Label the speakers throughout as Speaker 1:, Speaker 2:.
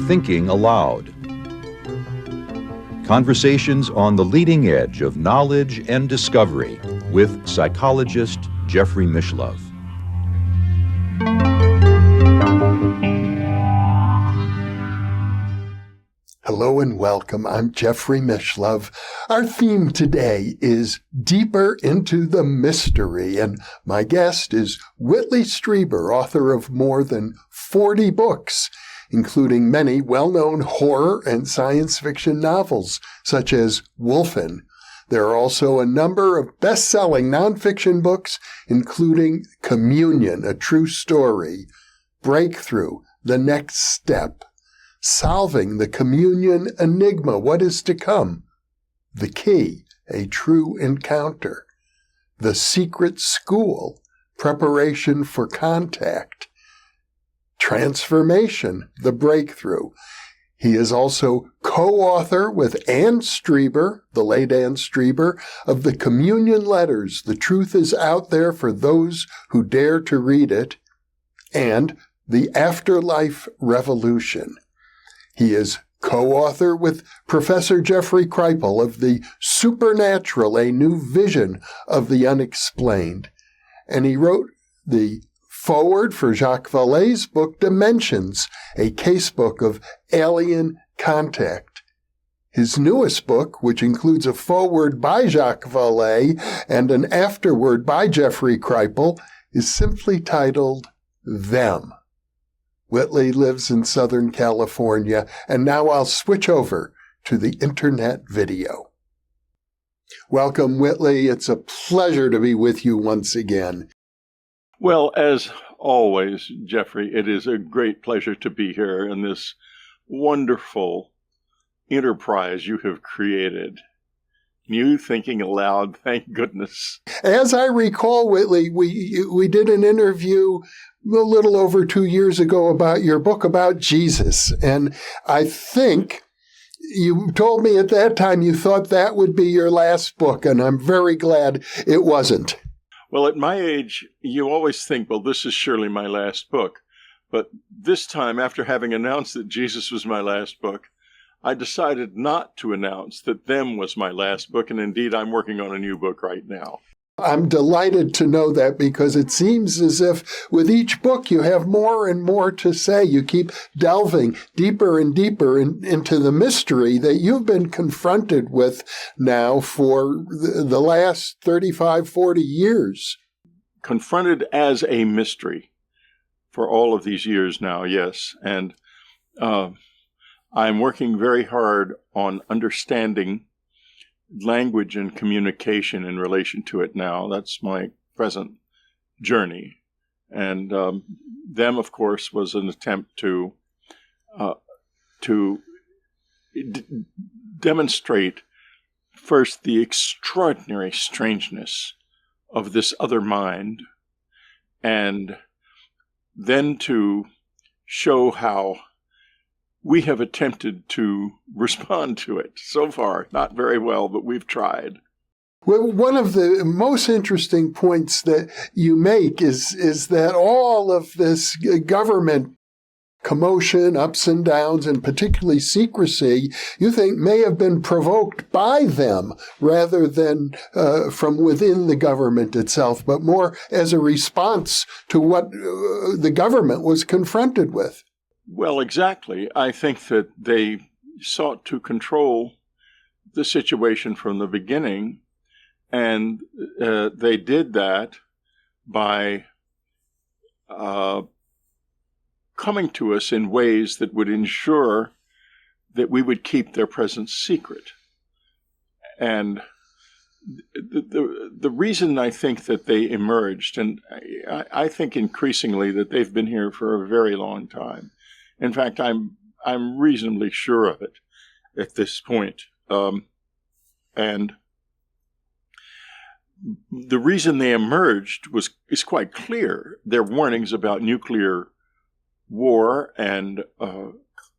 Speaker 1: Thinking Aloud. Conversations on the leading edge of knowledge and discovery with psychologist Jeffrey Mishlove.
Speaker 2: Hello and welcome. I'm Jeffrey Mishlove. Our theme today is Deeper into the Mystery, and my guest is Whitley Strieber, author of more than 40 books, including many well-known horror and science fiction novels, such as Wolfen. There are also a number of best-selling nonfiction books, including Communion, A True Story, Breakthrough, The Next Step, Solving the Communion Enigma, What is to Come, The Key, A True Encounter, The Secret School, Preparation for Contact, Transformation, The Breakthrough. He is also co-author with Anne Strieber, the late Anne Strieber, of the Communion Letters, The Truth is Out There for Those Who Dare to Read It, and The Afterlife Revolution. He is co-author with Professor Jeffrey Kripal of the Supernatural, A New Vision of the Unexplained. And he wrote the foreword for Jacques Vallée's book Dimensions, a casebook of alien contact. His newest book, which includes a foreword by Jacques Vallée and an afterword by Jeffrey Kripal, is simply titled Them. Whitley lives in Southern California, and now I'll switch over to the internet video. Welcome, Whitley. It's a pleasure to be with you once again.
Speaker 3: Well, as always, Jeffrey, it is a great pleasure to be here in this wonderful enterprise you have created. New Thinking Aloud, thank goodness.
Speaker 2: As I recall, Whitley, we did an interview a little over 2 years ago about your book about Jesus. And I think you told me at that time you thought that would be your last book, and I'm very glad it wasn't.
Speaker 3: Well, at my age, you always think, well, this is surely my last book. But this time, after having announced that Jesus was my last book, I decided not to announce that Them was my last book, and indeed I'm working on a new book right now.
Speaker 2: I'm delighted to know that because it seems as if with each book you have more and more to say. You keep delving deeper and deeper into the mystery that you've been confronted with now for the last 35, 40 years.
Speaker 3: Confronted as a mystery for all of these years now, yes. And I'm working very hard on understanding language and communication in relation to it now. That's my present journey. And Them, of course, was an attempt to demonstrate first the extraordinary strangeness of this other mind, and then to show how we have attempted to respond to it. So far, not very well, but we've tried.
Speaker 2: Well, one of the most interesting points that you make is that all of this government commotion, ups and downs, and particularly secrecy, you think may have been provoked by them rather than from within the government itself, but more as a response to what the government was confronted with.
Speaker 3: Well, exactly. I think that they sought to control the situation from the beginning, and they did that by coming to us in ways that would ensure that we would keep their presence secret. And the reason I think that they emerged, and I think increasingly that they've been here for a very long time. In fact, I'm reasonably sure of it at this point. And the reason they emerged is quite clear. Their warnings about nuclear war and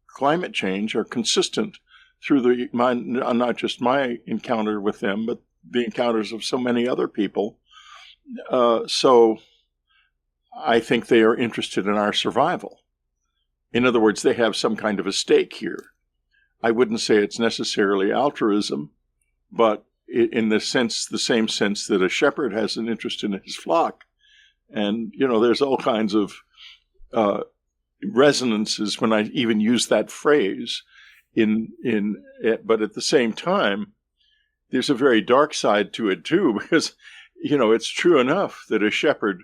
Speaker 3: climate change are consistent through not just my encounter with them, but the encounters of so many other people. So I think they are interested in our survival. In other words, they have some kind of a stake here. I wouldn't say it's necessarily altruism, but in the same sense that a shepherd has an interest in his flock. And, there's all kinds of resonances when I even use that phrase but at the same time, there's a very dark side to it too, because, it's true enough that a shepherd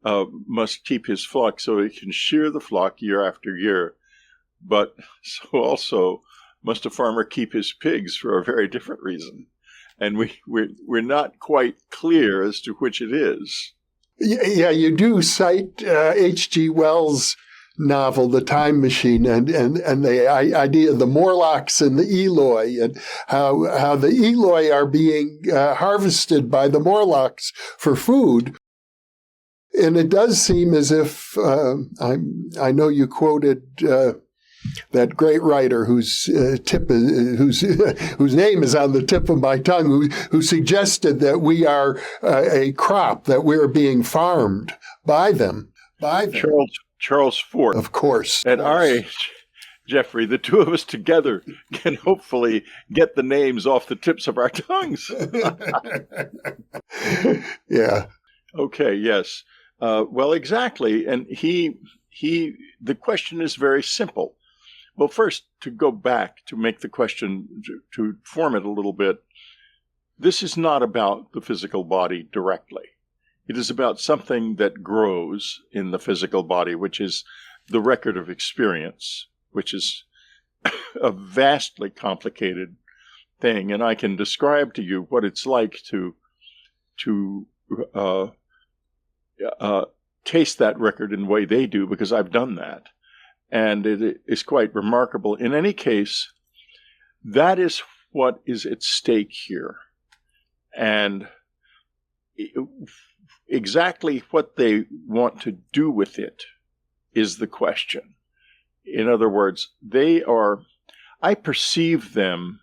Speaker 3: must keep his flock so he can shear the flock year after year. But so also must a farmer keep his pigs for a very different reason. And we're not quite clear as to which it is.
Speaker 2: Yeah, you do cite H.G. Wells' novel, The Time Machine, and the idea of the Morlocks and the Eloi, and how the Eloi are being harvested by the Morlocks for food. And it does seem as if, I know you quoted that great writer whose name is on the tip of my tongue, who suggested that we are a crop, that we're being farmed by them.
Speaker 3: Charles Fort.
Speaker 2: Of course.
Speaker 3: At our age, Jeffrey, the two of us together can hopefully get the names off the tips of our tongues.
Speaker 2: Yeah.
Speaker 3: Okay, yes. Well, exactly. And the question is very simple. Well, first, to go back to make the question, to form it a little bit, this is not about the physical body directly. It is about something that grows in the physical body, which is the record of experience, which is a vastly complicated thing. And I can describe to you what it's like to taste that record in the way they do, because I've done that. And it is quite remarkable. In any case, that is what is at stake here. And exactly what they want to do with it is the question. In other words, I perceive them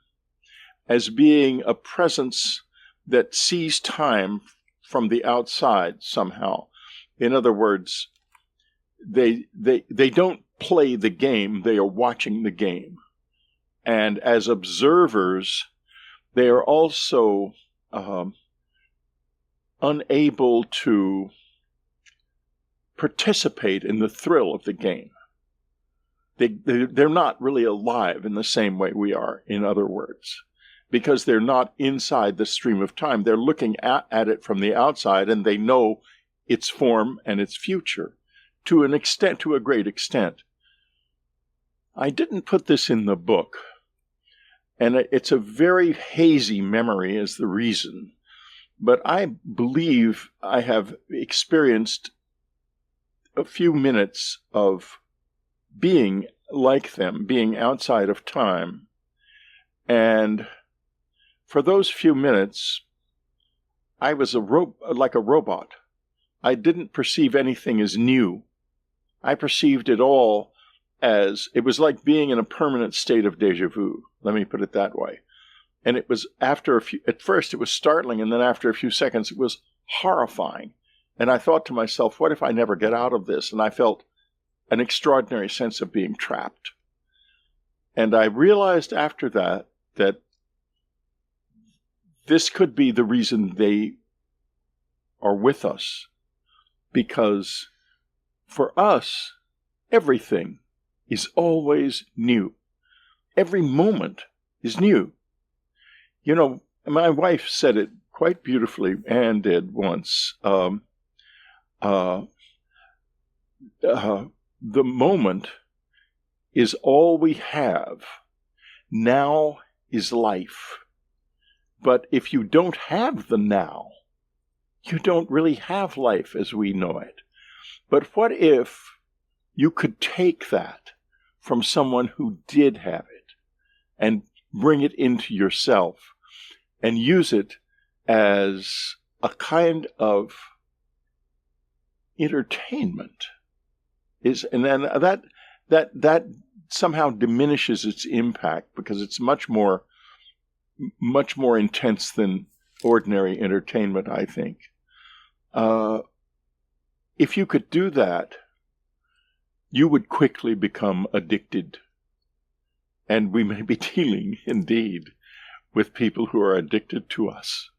Speaker 3: as being a presence that sees time from the outside somehow. In other words, they don't play the game, they are watching the game. And as observers, they are also unable to participate in the thrill of the game. They're not really alive in the same way we are, in other words, because they're not inside the stream of time. They're looking at it from the outside, and they know its form and its future to a great extent. I didn't put this in the book, and it's a very hazy memory is the reason, but I believe I have experienced a few minutes of being like them, being outside of time. And for those few minutes, I was like a robot. I didn't perceive anything as new. I perceived it all as, it was like being in a permanent state of déjà vu. Let me put it that way. And it was at first it was startling, and then after a few seconds it was horrifying. And I thought to myself, what if I never get out of this? And I felt an extraordinary sense of being trapped. And I realized after that this could be the reason they are with us. Because for us, everything is always new. Every moment is new. You know, my wife said it quite beautifully, Anne did once. The moment is all we have. Now is life. But if you don't have the now, you don't really have life as we know it. But what if you could take that from someone who did have it and bring it into yourself and use it as a kind of entertainment? And then that somehow diminishes its impact, because it's much more intense than ordinary entertainment, I think. if you could do that, you would quickly become addicted. And we may be dealing, indeed, with people who are addicted to us.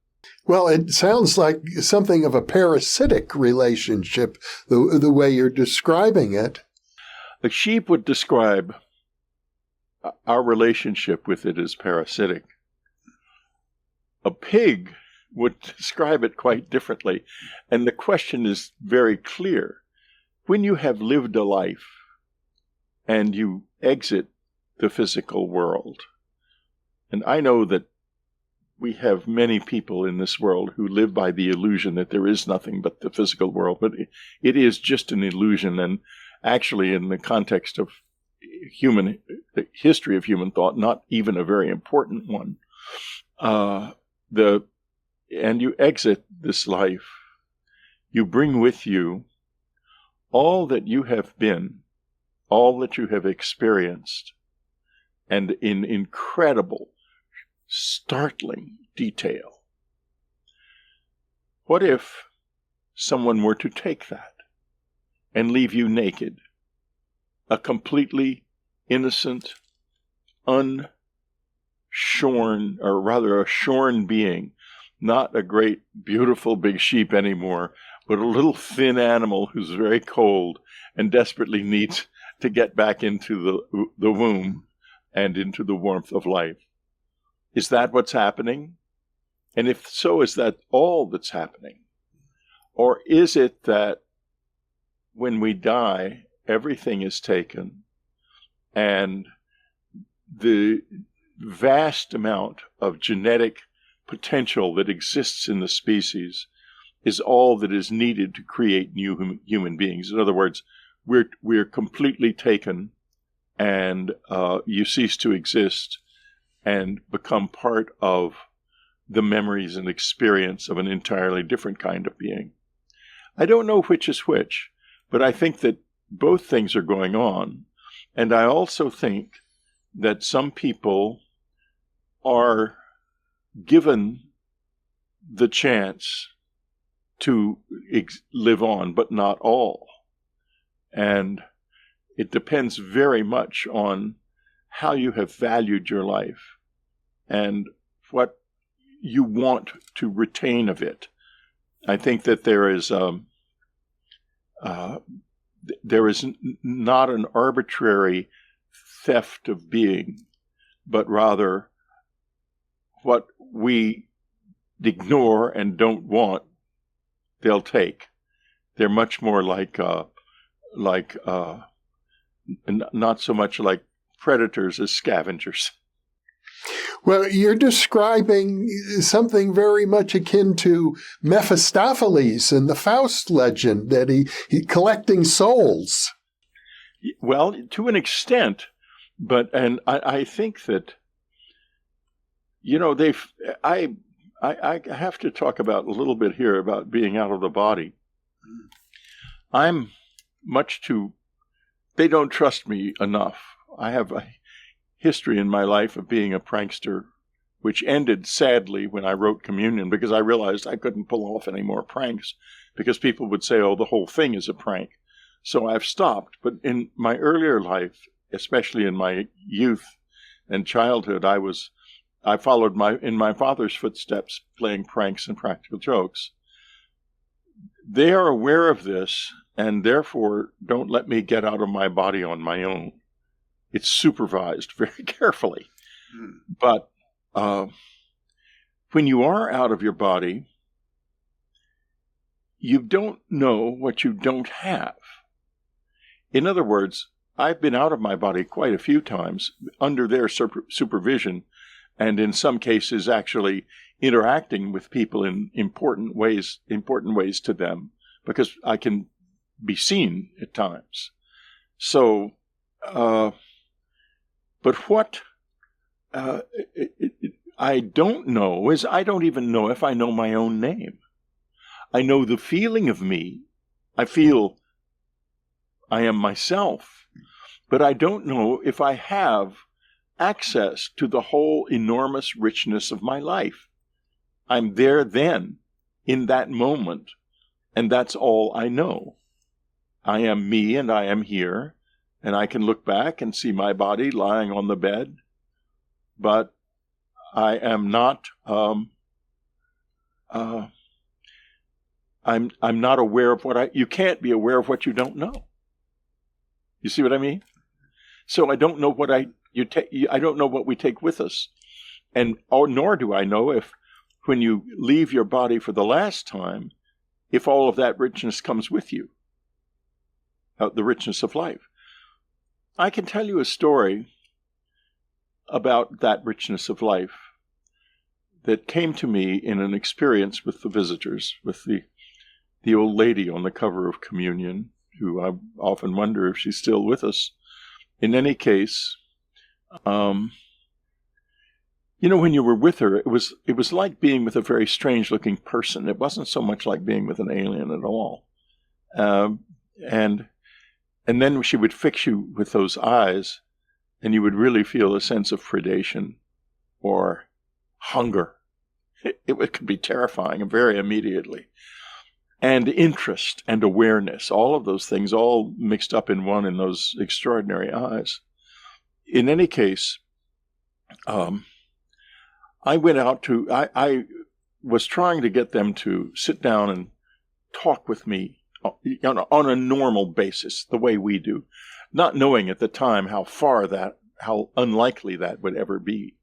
Speaker 2: Well, it sounds like something of a parasitic relationship, the way you're describing it.
Speaker 3: The sheep would describe our relationship with it as parasitic. A pig would describe it quite differently. And the question is very clear. When you have lived a life and you exit the physical world, and I know that we have many people in this world who live by the illusion that there is nothing but the physical world, but it is just an illusion. And actually, in the context of the history of human thought, not even a very important one. And you exit this life, you bring with you all that you have been, all that you have experienced, and in incredible, startling detail. What if someone were to take that and leave you naked, a completely innocent, unshorn, or rather a shorn being, not a great, beautiful big sheep anymore, but a little thin animal who's very cold and desperately needs to get back into the womb and into the warmth of life? Is that what's happening? And if so, is that all that's happening? Or is it that when we die, everything is taken, and the vast amount of genetic potential that exists in the species is all that is needed to create new human beings? In other words, we're completely taken, and you cease to exist and become part of the memories and experience of an entirely different kind of being. I don't know which is which, but I think that both things are going on. And I also think that some people are given the chance to live on, but not all. And it depends very much on how you have valued your life and what you want to retain of it. I think that there is not an arbitrary theft of being, but rather what we ignore and don't want, they'll take. They're much more like not so much like predators as scavengers.
Speaker 2: Well, you're describing something very much akin to Mephistopheles in the Faust legend, that he collecting souls.
Speaker 3: Well, to an extent, but I think that, you know, I have to talk about a little bit here about being out of the body. I'm much too, they don't trust me enough. I have a history in my life of being a prankster, which ended sadly when I wrote Communion, because I realized I couldn't pull off any more pranks because people would say, oh, the whole thing is a prank. So I've stopped. But in my earlier life, especially in my youth and childhood, I followed in my father's footsteps, playing pranks and practical jokes. They are aware of this and therefore don't let me get out of my body on my own. It's supervised very carefully. But when you are out of your body, you don't know what you don't have. In other words, I've been out of my body quite a few times under their supervision, and in some cases actually interacting with people in important ways to them, because I can be seen at times. So, but what I don't know is I don't even know if I know my own name. I know the feeling of me. I feel I am myself, but I don't know if I have access to the whole enormous richness of my life. I'm there then, in that moment, and that's all I know. I am me and I am here, and I can look back and see my body lying on the bed, but I am not, I'm not aware of you can't be aware of what you don't know. You see what I mean? So I don't know what I don't know what we take with us. Nor do I know if when you leave your body for the last time, if all of that richness comes with you, the richness of life. I can tell you a story about that richness of life that came to me in an experience with the visitors, with the old lady on the cover of Communion, who I often wonder if she's still with us. In any case, when you were with her, it was like being with a very strange-looking person. It wasn't so much like being with an alien at all. And then she would fix you with those eyes, and you would really feel a sense of predation or hunger. It could be terrifying very immediately. And interest and awareness, all of those things, all mixed up in one in those extraordinary eyes. In any case, I went out I was trying to get them to sit down and talk with me on a normal basis, the way we do, not knowing at the time how unlikely that would ever be.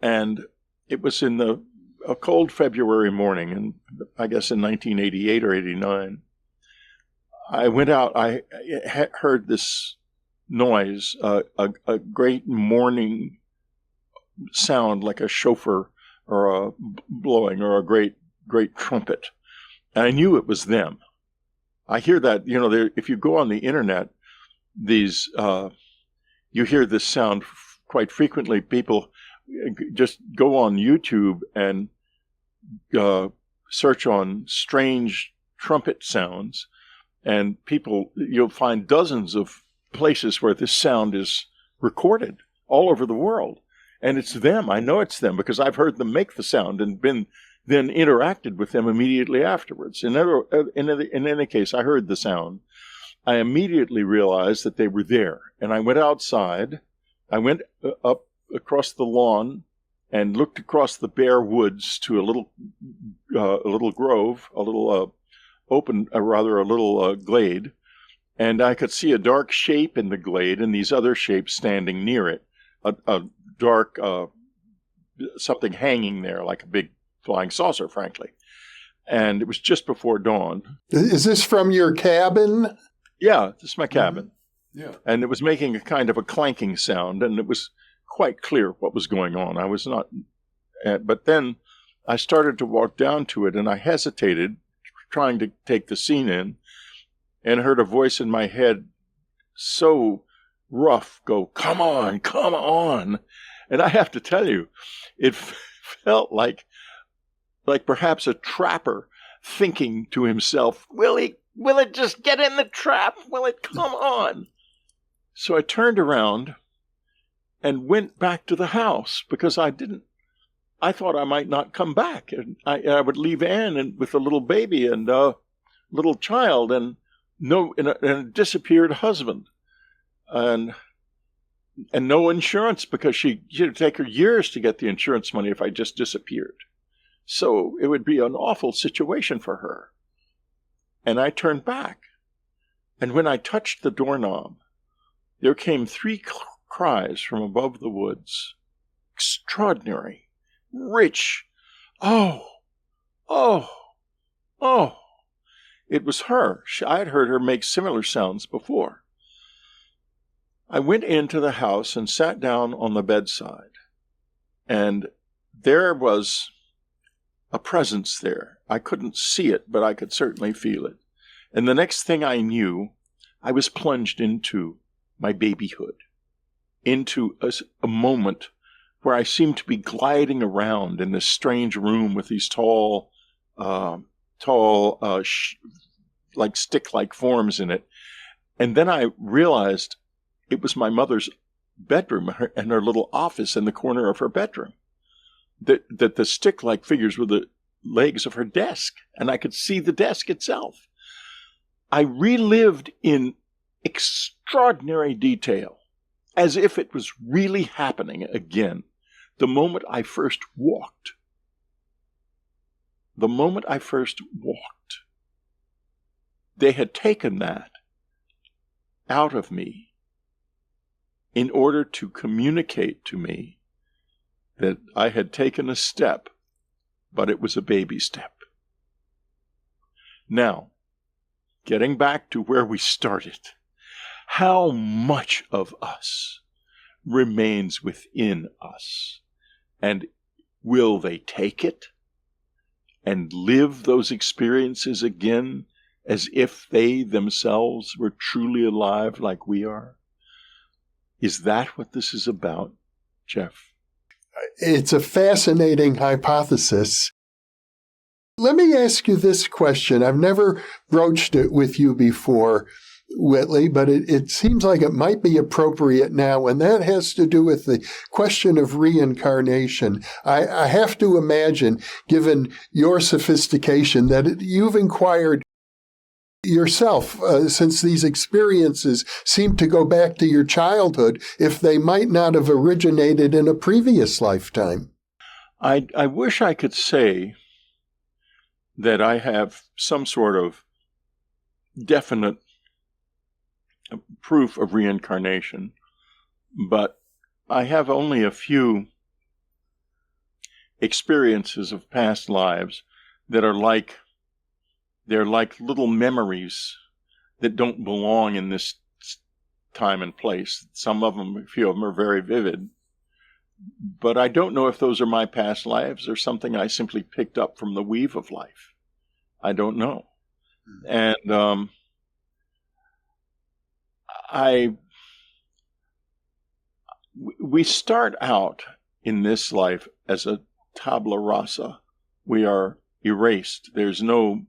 Speaker 3: And it was in a cold February morning, and I guess in 1988 or 89, I went out. I heard this noise, a great morning sound like a shofar or a blowing or a great trumpet. And I knew it was them. I hear that, if you go on the internet, you hear this sound quite frequently. People just go on YouTube and search on strange trumpet sounds, and you'll find dozens of places where this sound is recorded all over the world. And it's them. I know it's them because I've heard them make the sound and then interacted with them immediately afterwards. In any case, I heard the sound. I immediately realized that they were there. And I went outside. I went up across the lawn and looked across the bare woods to a little grove, a little glade. And I could see a dark shape in the glade and these other shapes standing near it. A dark something hanging there like a big flying saucer, frankly. And it was just before dawn.
Speaker 2: Is this from your cabin?
Speaker 3: Yeah, this is my cabin.
Speaker 2: Mm-hmm. Yeah.
Speaker 3: And it was making a kind of a clanking sound, and it was quite clear what was going on. I was not, but then I started to walk down to it, and I hesitated, trying to take the scene in, and heard a voice in my head so rough go, "Come on, come on." And I have to tell you, it felt like perhaps a trapper thinking to himself, will it just get in the trap? Will it come on? So I turned around and went back to the house because I thought I might not come back. And I would leave Anne with a little baby and a little child and a disappeared husband. And no insurance because it'd take her years to get the insurance money if I just disappeared. So it would be an awful situation for her. And I turned back. And when I touched the doorknob, there came 3 cries from above the woods. Extraordinary. Rich. Oh. Oh. Oh. It was her. I had heard her make similar sounds before. I went into the house and sat down on the bedside. And there was a presence there. I couldn't see it, but I could certainly feel it. And the next thing I knew, I was plunged into my babyhood, into a moment where I seemed to be gliding around in this strange room with these tall, like stick-like forms in it. And then I realized it was my mother's bedroom and her little office in the corner of her bedroom. That the stick-like figures were the legs of her desk, and I could see the desk itself. I relived in extraordinary detail, as if it was really happening again, the moment I first walked. The moment I first walked. They had taken that out of me in order to communicate to me that I had taken a step, but it was a baby step. Now, getting back to where we started, how much of us remains within us? And will they take it and live those experiences again as if they themselves were truly alive like we are? Is that what this is about, Jeff?
Speaker 2: It's a fascinating hypothesis. Let me ask you this question. I've never broached it with you before, Whitley, but it seems like it might be appropriate now, and that has to do with the question of reincarnation. I have to imagine, given your sophistication, that you've inquired yourself, since these experiences seem to go back to your childhood, if they might not have originated in a previous lifetime.
Speaker 3: I wish I could say that I have some sort of definite proof of reincarnation, but I have only a few experiences of past lives that are like little memories that don't belong in this time and place. Some of them, a few of them, are very vivid, but I don't know if those are my past lives or something I simply picked up from the weave of life. I don't know. And we start out in this life as a tabula rasa. We are erased. There's no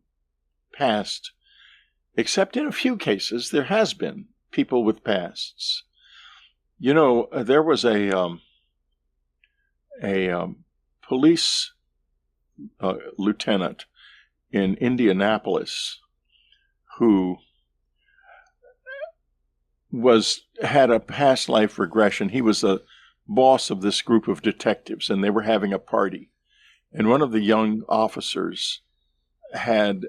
Speaker 3: past, except in a few cases there has been people with pasts. You know, there was a police lieutenant in Indianapolis who had a past life regression. He was the boss of this group of detectives, and they were having a party. And one of the young officers had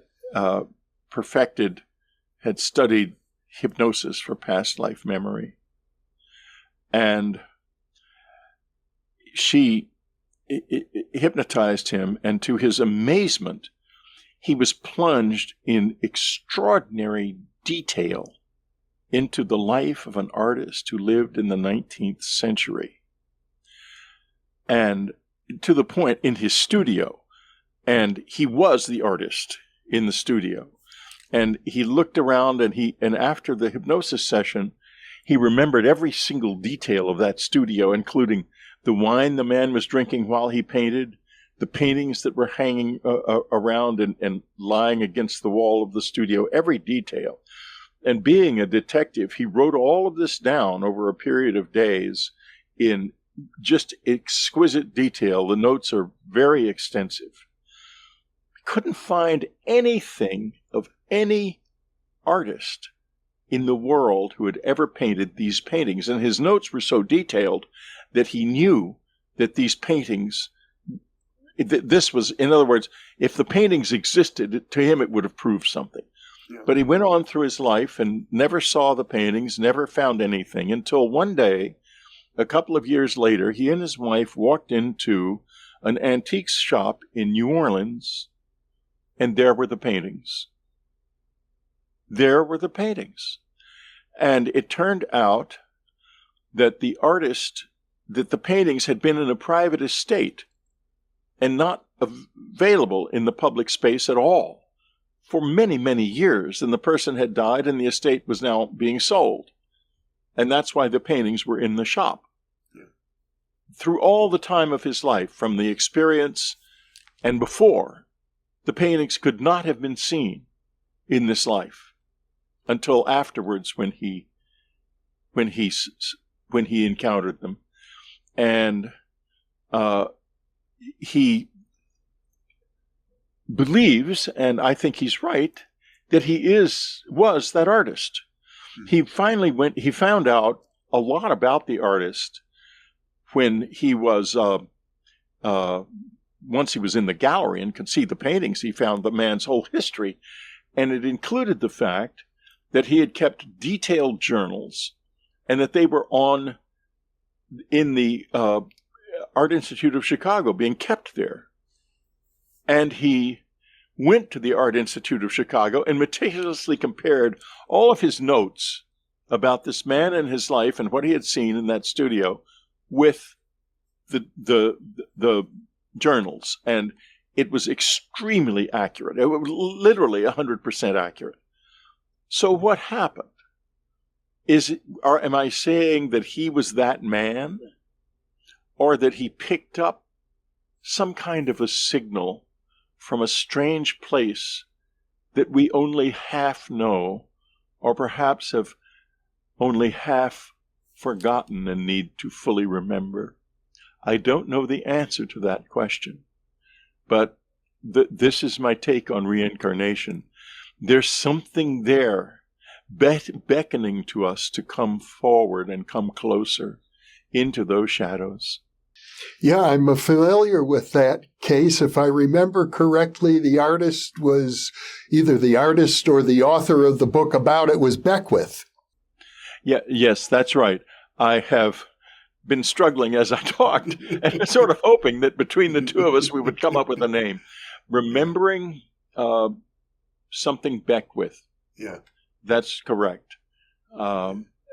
Speaker 3: studied hypnosis for past life memory. And she hypnotized him, and to his amazement, he was plunged in extraordinary detail into the life of an artist who lived in the 19th century. And to the point in his studio, and he was the artist in the studio. And he looked around, and after the hypnosis session, he remembered every single detail of that studio, including the wine the man was drinking while he painted, the paintings that were hanging around and lying against the wall of the studio, every detail. And being a detective, he wrote all of this down over a period of days in just exquisite detail. The notes are very extensive. Couldn't find anything of any artist in the world who had ever painted these paintings. And his notes were so detailed that he knew that these paintings, this was, in other words, if the paintings existed, to him it would have proved something. Yeah. But he went on through his life and never saw the paintings, never found anything, until one day, a couple of years later, he and his wife walked into an antiques shop in New Orleans, and there were the paintings. There were the paintings. And it turned out that the paintings had been in a private estate and not available in the public space at all for many, many years. And the person had died, and the estate was now being sold. And that's why the paintings were in the shop. Yeah. Through all the time of his life, from the experience and before, the paintings could not have been seen in this life until afterwards, when he encountered them. And he believes, and I think he's right, that was that artist. He found out a lot about the artist when he was, once he was in the gallery and could see the paintings, he found the man's whole history. And it included the fact that he had kept detailed journals and that they were in the Art Institute of Chicago, being kept there. And he went to the Art Institute of Chicago and meticulously compared all of his notes about this man and his life and what he had seen in that studio with the journals. And it was extremely accurate. It was literally 100% accurate. So what happened? Am I saying that he was that man? Or that he picked up some kind of a signal from a strange place that we only half know, or perhaps have only half forgotten and need to fully remember? I don't know the answer to that question, but this is my take on reincarnation. There's something there beckoning to us to come forward and come closer into those shadows.
Speaker 2: Yeah, I'm familiar with that case. If I remember correctly, the artist was either the artist or the author of the book about it was Beckwith.
Speaker 3: Yeah, yes, that's right. I have been struggling as I talked and sort of hoping that between the two of us we would come up with a name. Remembering something Beckwith.
Speaker 2: Yeah.
Speaker 3: That's correct.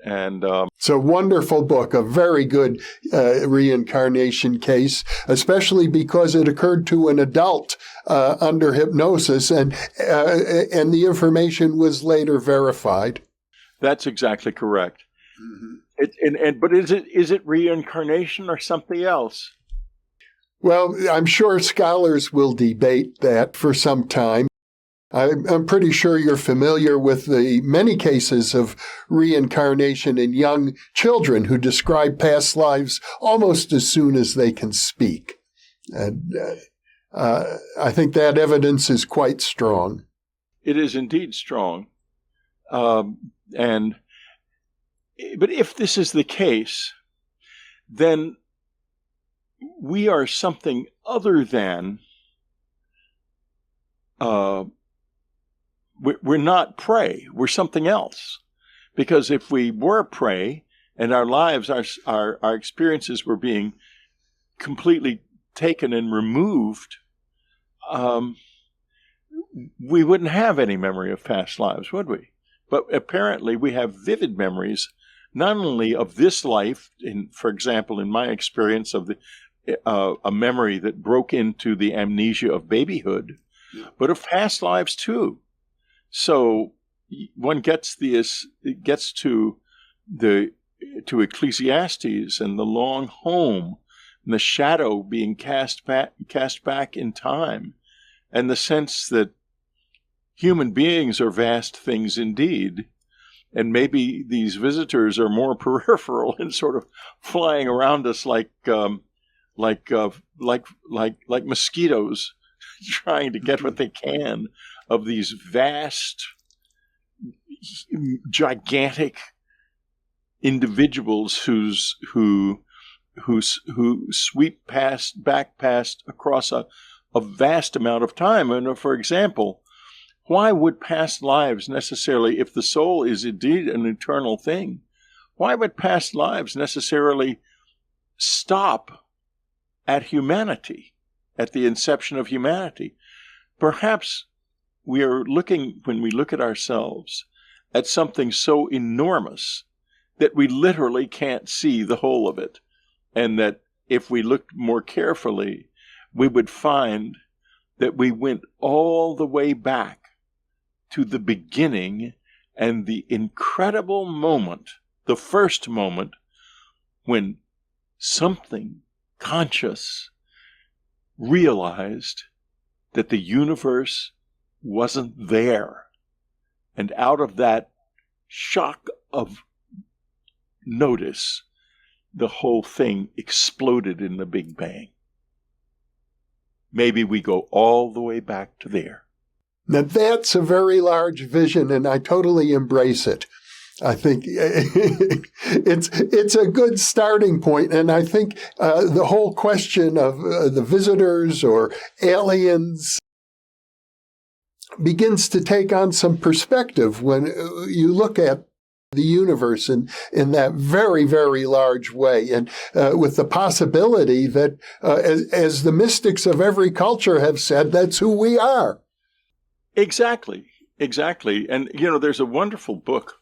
Speaker 2: It's a wonderful book, a very good reincarnation case, especially because it occurred to an adult under hypnosis, and the information was later verified.
Speaker 3: That's exactly correct.
Speaker 2: Mm-hmm.
Speaker 3: But is it reincarnation or something else?
Speaker 2: Well, I'm sure scholars will debate that for some time. I'm pretty sure you're familiar with the many cases of reincarnation in young children who describe past lives almost as soon as they can speak. And I think that evidence is quite strong.
Speaker 3: It is indeed strong. But if this is the case, then we are something other than we're not prey. We're something else. Because if we were prey and our lives, our experiences were being completely taken and removed, we wouldn't have any memory of past lives, would we? But apparently we have vivid memories, not only of this life, for example, in my experience of a memory that broke into the amnesia of babyhood, but of past lives too. So one gets to Ecclesiastes and the long home and the shadow being cast back in time, and the sense that human beings are vast things indeed, and maybe these visitors are more peripheral and sort of flying around us like mosquitoes trying to get what they can of these vast, gigantic individuals who sweep back across a vast amount of time. And for example, why would past lives necessarily, if the soul is indeed an eternal thing, why would past lives necessarily stop at humanity, at the inception of humanity? Perhaps we are looking, when we look at ourselves, at something so enormous that we literally can't see the whole of it, and that if we looked more carefully, we would find that we went all the way back to the beginning and the incredible moment, the first moment, when something conscious realized that the universe wasn't there. And out of that shock of notice, the whole thing exploded in the Big Bang. Maybe we go all the way back to there.
Speaker 2: Now, that's a very large vision, and I totally embrace it. I think it's a good starting point, and I think the whole question of the visitors or aliens begins to take on some perspective when you look at the universe in that very, very large way, and with the possibility that, as the mystics of every culture have said, that's who we are.
Speaker 3: Exactly. And, there's a wonderful book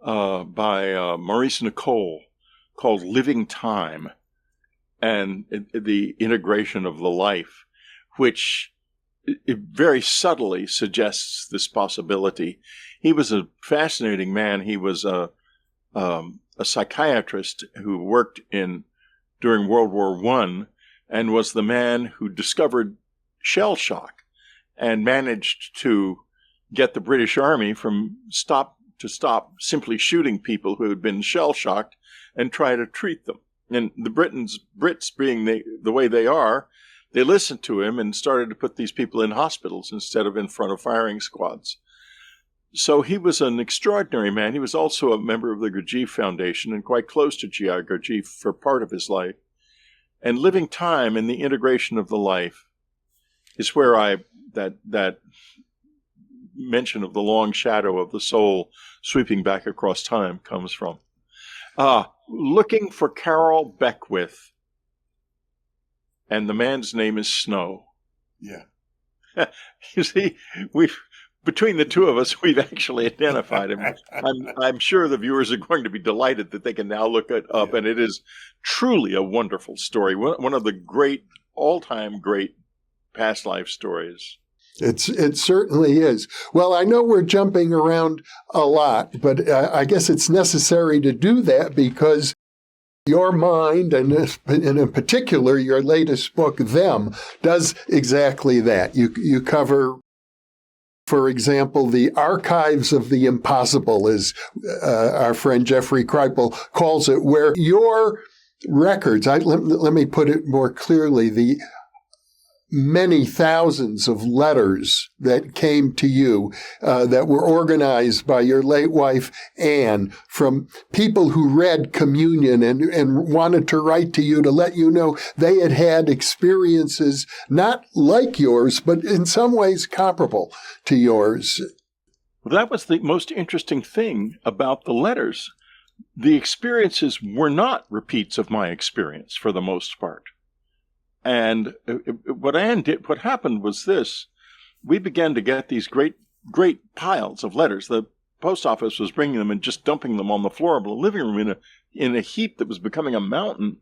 Speaker 3: by Maurice Nicole called Living Time and the Integration of the Life, which it very subtly suggests this possibility. He was a fascinating man. He was a psychiatrist who worked during World War I and was the man who discovered shell shock and managed to get the British Army to stop simply shooting people who had been shell shocked and try to treat them. And the Brits being the way they are, they listened to him and started to put these people in hospitals instead of in front of firing squads. So he was an extraordinary man. He was also a member of the Gurdjieff Foundation and quite close to G.I. Gurdjieff for part of his life. And Living Time and the Integration of the Life is where that mention of the long shadow of the soul sweeping back across time comes from. Looking for Carol Beckwith, and the man's name is Snow.
Speaker 2: Yeah.
Speaker 3: You see, between the two of us, we've actually identified him. I'm sure the viewers are going to be delighted that they can now look it up, and it is truly a wonderful story. One of the great, all-time great past life stories.
Speaker 2: It certainly is. Well, I know we're jumping around a lot, but I guess it's necessary to do that because your mind, and in particular your latest book, Them, does exactly that. You cover, for example, the archives of the impossible, as our friend Jeffrey Kripal calls it, where your records, let me put it more clearly, the many thousands of letters that came to you that were organized by your late wife, Anne, from people who read Communion and wanted to write to you to let you know they had had experiences not like yours, but in some ways comparable to yours.
Speaker 3: Well, that was the most interesting thing about the letters. The experiences were not repeats of my experience for the most part. And what happened was this. We began to get these great piles of letters. The post office was bringing them and just dumping them on the floor of the living room in a heap that was becoming a mountain.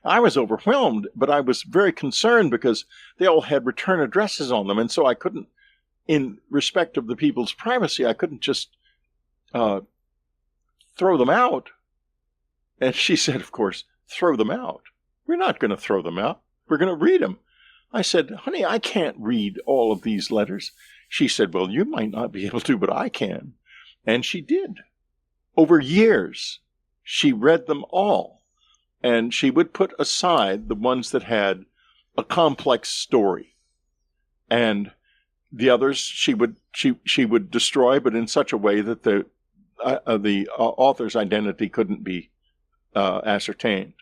Speaker 3: I was overwhelmed, but I was very concerned because they all had return addresses on them. And so I couldn't, in respect of the people's privacy, I couldn't just throw them out. And she said, of course, throw them out. We're not going to throw them out. We're going to read them. I said, honey, I can't read all of these letters. She said, well, you might not be able to, but I can. And she did. Over years, she read them all. And she would put aside the ones that had a complex story. And the others she would destroy, but in such a way that the author's identity couldn't be ascertained.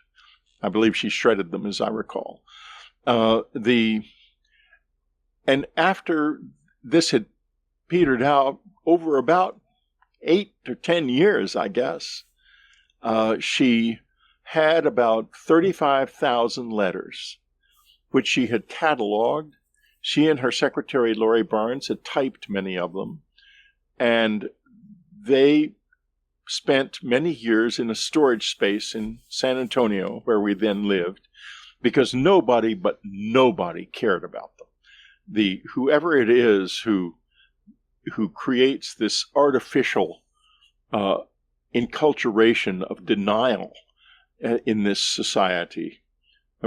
Speaker 3: I believe she shredded them, as I recall. And after this had petered out over about 8 or 10 years, I guess, she had about 35,000 letters, which she had cataloged. She and her secretary, Laurie Barnes, had typed many of them. And they spent many years in a storage space in San Antonio, where we then lived, because nobody cared about them. Whoever it is who creates this artificial enculturation of denial in this society,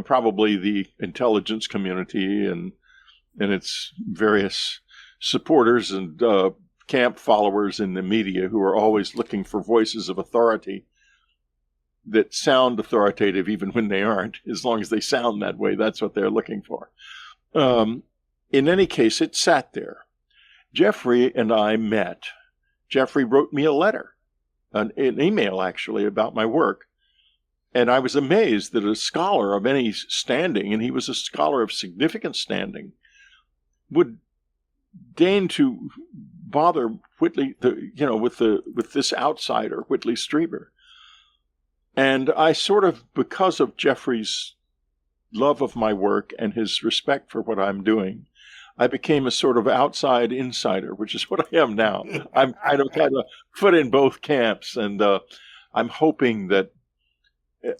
Speaker 3: probably the intelligence community and its various supporters and camp followers in the media who are always looking for voices of authority that sound authoritative even when they aren't. As long as they sound that way, that's what they're looking for. In any case, it sat there. Jeffrey and I met. Jeffrey wrote me a letter, an email actually, about my work. And I was amazed that a scholar of any standing, and he was a scholar of significant standing, would deign to bother Whitley, with this outsider, Whitley Strieber. And I sort of, because of Jeffrey's love of my work and his respect for what I'm doing, I became a sort of outside insider, which is what I am now. I'm kind of foot in both camps, and I'm hoping that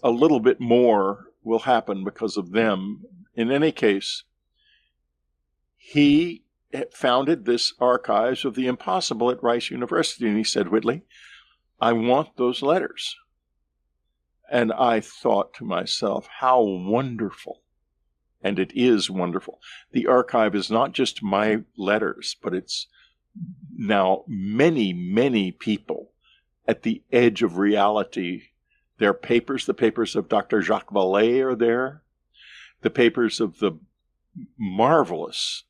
Speaker 3: a little bit more will happen because of them. In any case, he founded this Archives of the Impossible at Rice University, and he said, Whitley, I want those letters. And I thought to myself, how wonderful. And it is wonderful. The archive is not just my letters, but it's now many, many people at the edge of reality. Their papers, the papers of Dr. Jacques Vallée are there. The papers of the marvelous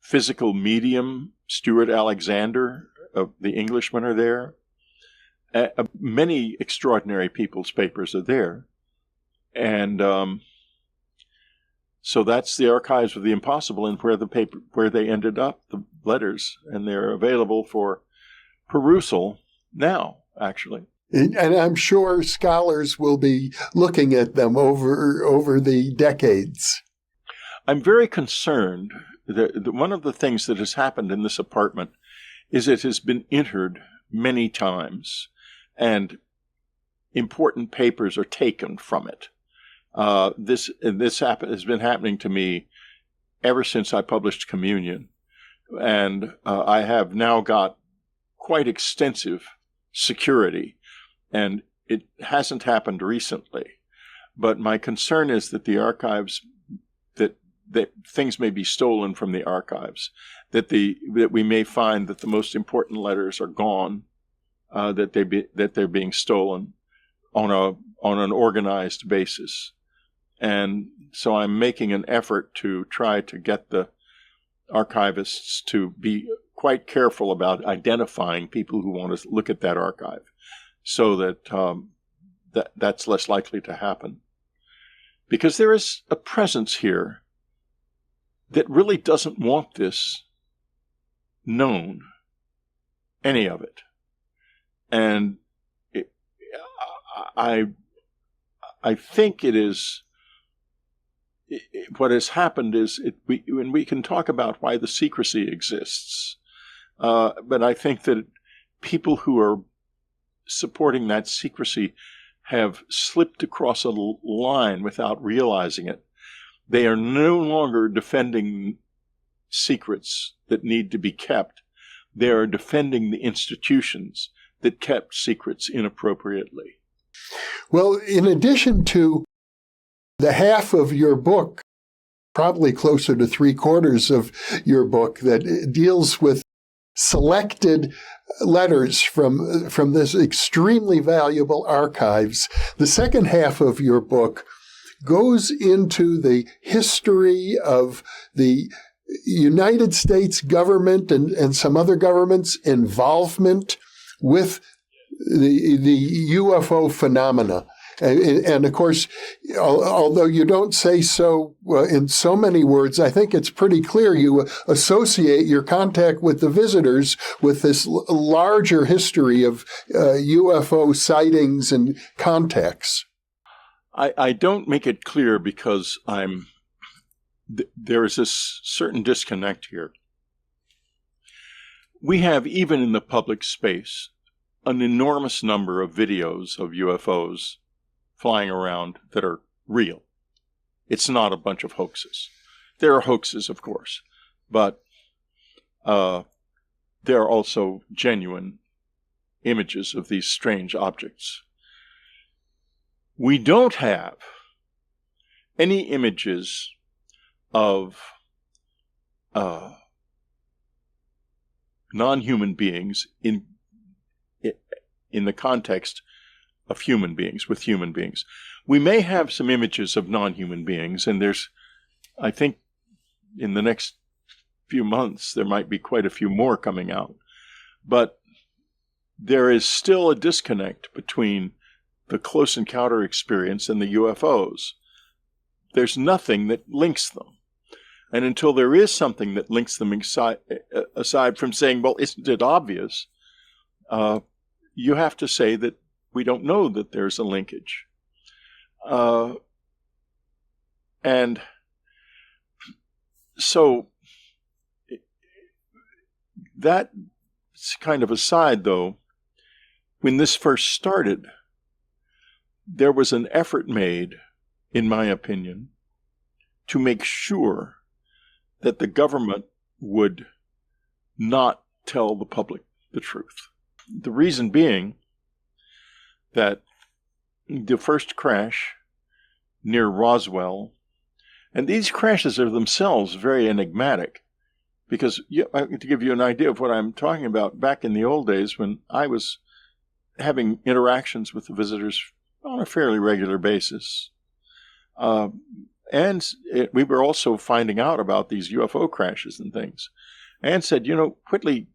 Speaker 3: physical medium, Stuart Alexander, the Englishman, are there. Many extraordinary people's papers are there. And so that's the Archives of the Impossible, and where they ended up, the letters, and they're available for perusal now, actually.
Speaker 2: And I'm sure scholars will be looking at them over the decades.
Speaker 3: I'm very concerned that one of the things that has happened in this apartment is it has been entered many times, and important papers are taken from it. This has been happening to me ever since I published Communion, and I have now got quite extensive security. And it hasn't happened recently, but my concern is that the archives, that things may be stolen from the archives, that we may find that the most important letters are gone, that they're being stolen on an organized basis, and so I'm making an effort to try to get the archivists to be quite careful about identifying people who want to look at that archive, so that that's less likely to happen. Because there is a presence here that really doesn't want this known, any of it. And I think it is, what has happened is, when we can talk about why the secrecy exists, but I think that people who are supporting that secrecy have slipped across a line without realizing it. They are no longer defending secrets that need to be kept. They are defending the institutions that kept secrets inappropriately.
Speaker 2: Well, in addition to the half of your book, probably closer to 3/4 of your book, that deals with selected letters from this extremely valuable archives, the second half of your book goes into the history of the United States government and some other governments' involvement with the UFO phenomena. And of course, although you don't say so in so many words, I think it's pretty clear you associate your contact with the visitors with this larger history of UFO sightings and contacts.
Speaker 3: I don't make it clear because there is this certain disconnect here. We have, even in the public space, an enormous number of videos of UFOs flying around that are real. It's not a bunch of hoaxes. There are hoaxes, of course, but there are also genuine images of these strange objects. We don't have any images of non-human beings in the context of human beings, with human beings. We may have some images of non-human beings, and there's, I think, in the next few months, there might be quite a few more coming out. But there is still a disconnect between the close encounter experience and the UFOs. There's nothing that links them. And until there is something that links them aside from saying, well, isn't it obvious? You have to say that we don't know that there's a linkage. And so that's kind of aside, though. When this first started, there was an effort made, in my opinion, to make sure that the government would not tell the public the truth. The reason being that the first crash near Roswell, and these crashes are themselves very enigmatic, because to give you an idea of what I'm talking about, back in the old days when I was having interactions with the visitors on a fairly regular basis, we were also finding out about these UFO crashes and things, and said, Whitley,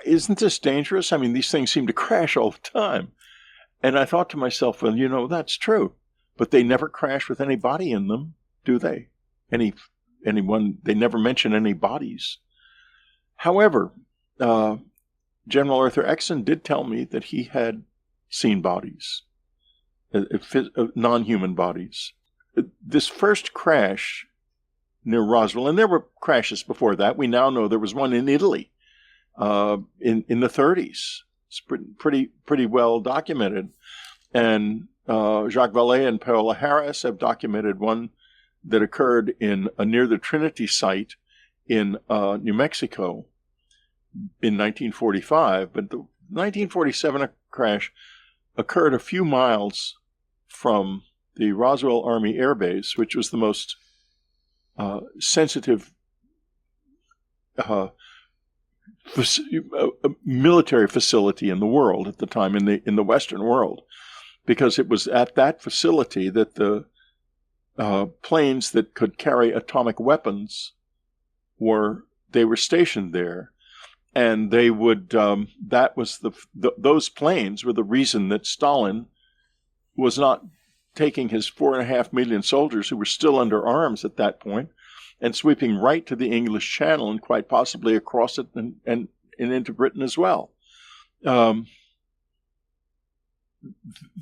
Speaker 3: isn't this dangerous? I mean, these things seem to crash all the time. And I thought to myself, well, that's true, but they never crash with any body in them, do they? Anyone? They never mention any bodies. However, General Arthur Exon did tell me that he had seen bodies, non-human bodies. This first crash near Roswell, and there were crashes before that. We now know there was one in Italy in the 30s. It's pretty well documented. And Jacques Vallée and Paola Harris have documented one that occurred near the Trinity site in New Mexico in 1945. But the 1947 crash occurred a few miles from the Roswell Army Air Base, which was the most sensitive military facility in the world at the time, in the Western world, because it was at that facility that the planes that could carry atomic weapons were stationed there, and they would. That was those planes were the reason that Stalin was not taking his 4.5 million soldiers who were still under arms at that point and sweeping right to the English Channel and quite possibly across it and into Britain as well.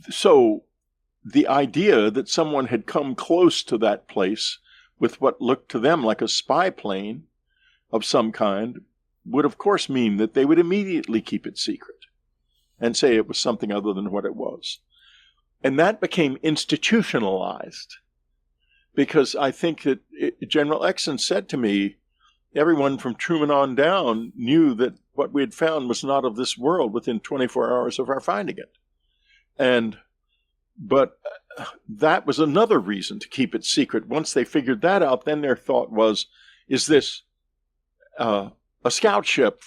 Speaker 3: So the idea that someone had come close to that place with what looked to them like a spy plane of some kind would of course mean that they would immediately keep it secret and say it was something other than what it was. And that became institutionalized, because I think that General Exon said to me, everyone from Truman on down knew that what we had found was not of this world within 24 hours of our finding it. But that was another reason to keep it secret. Once they figured that out, then their thought was, is this a scout ship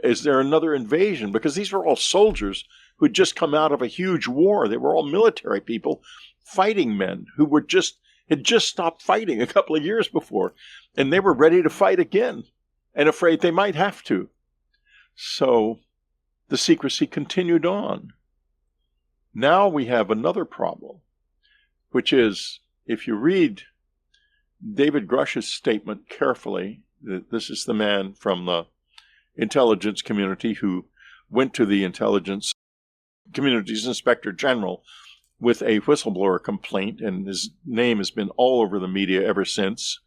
Speaker 3: is there another invasion? Because these were all soldiers who had just come out of a huge war. They were all military people, fighting men who had just stopped fighting a couple of years before, and they were ready to fight again and afraid they might have to. So the secrecy continued on. Now we have another problem, which is, if you read David Grush's statement carefully, this is the man from the intelligence community who went to the intelligence community's inspector general with a whistleblower complaint, and his name has been all over the media ever since.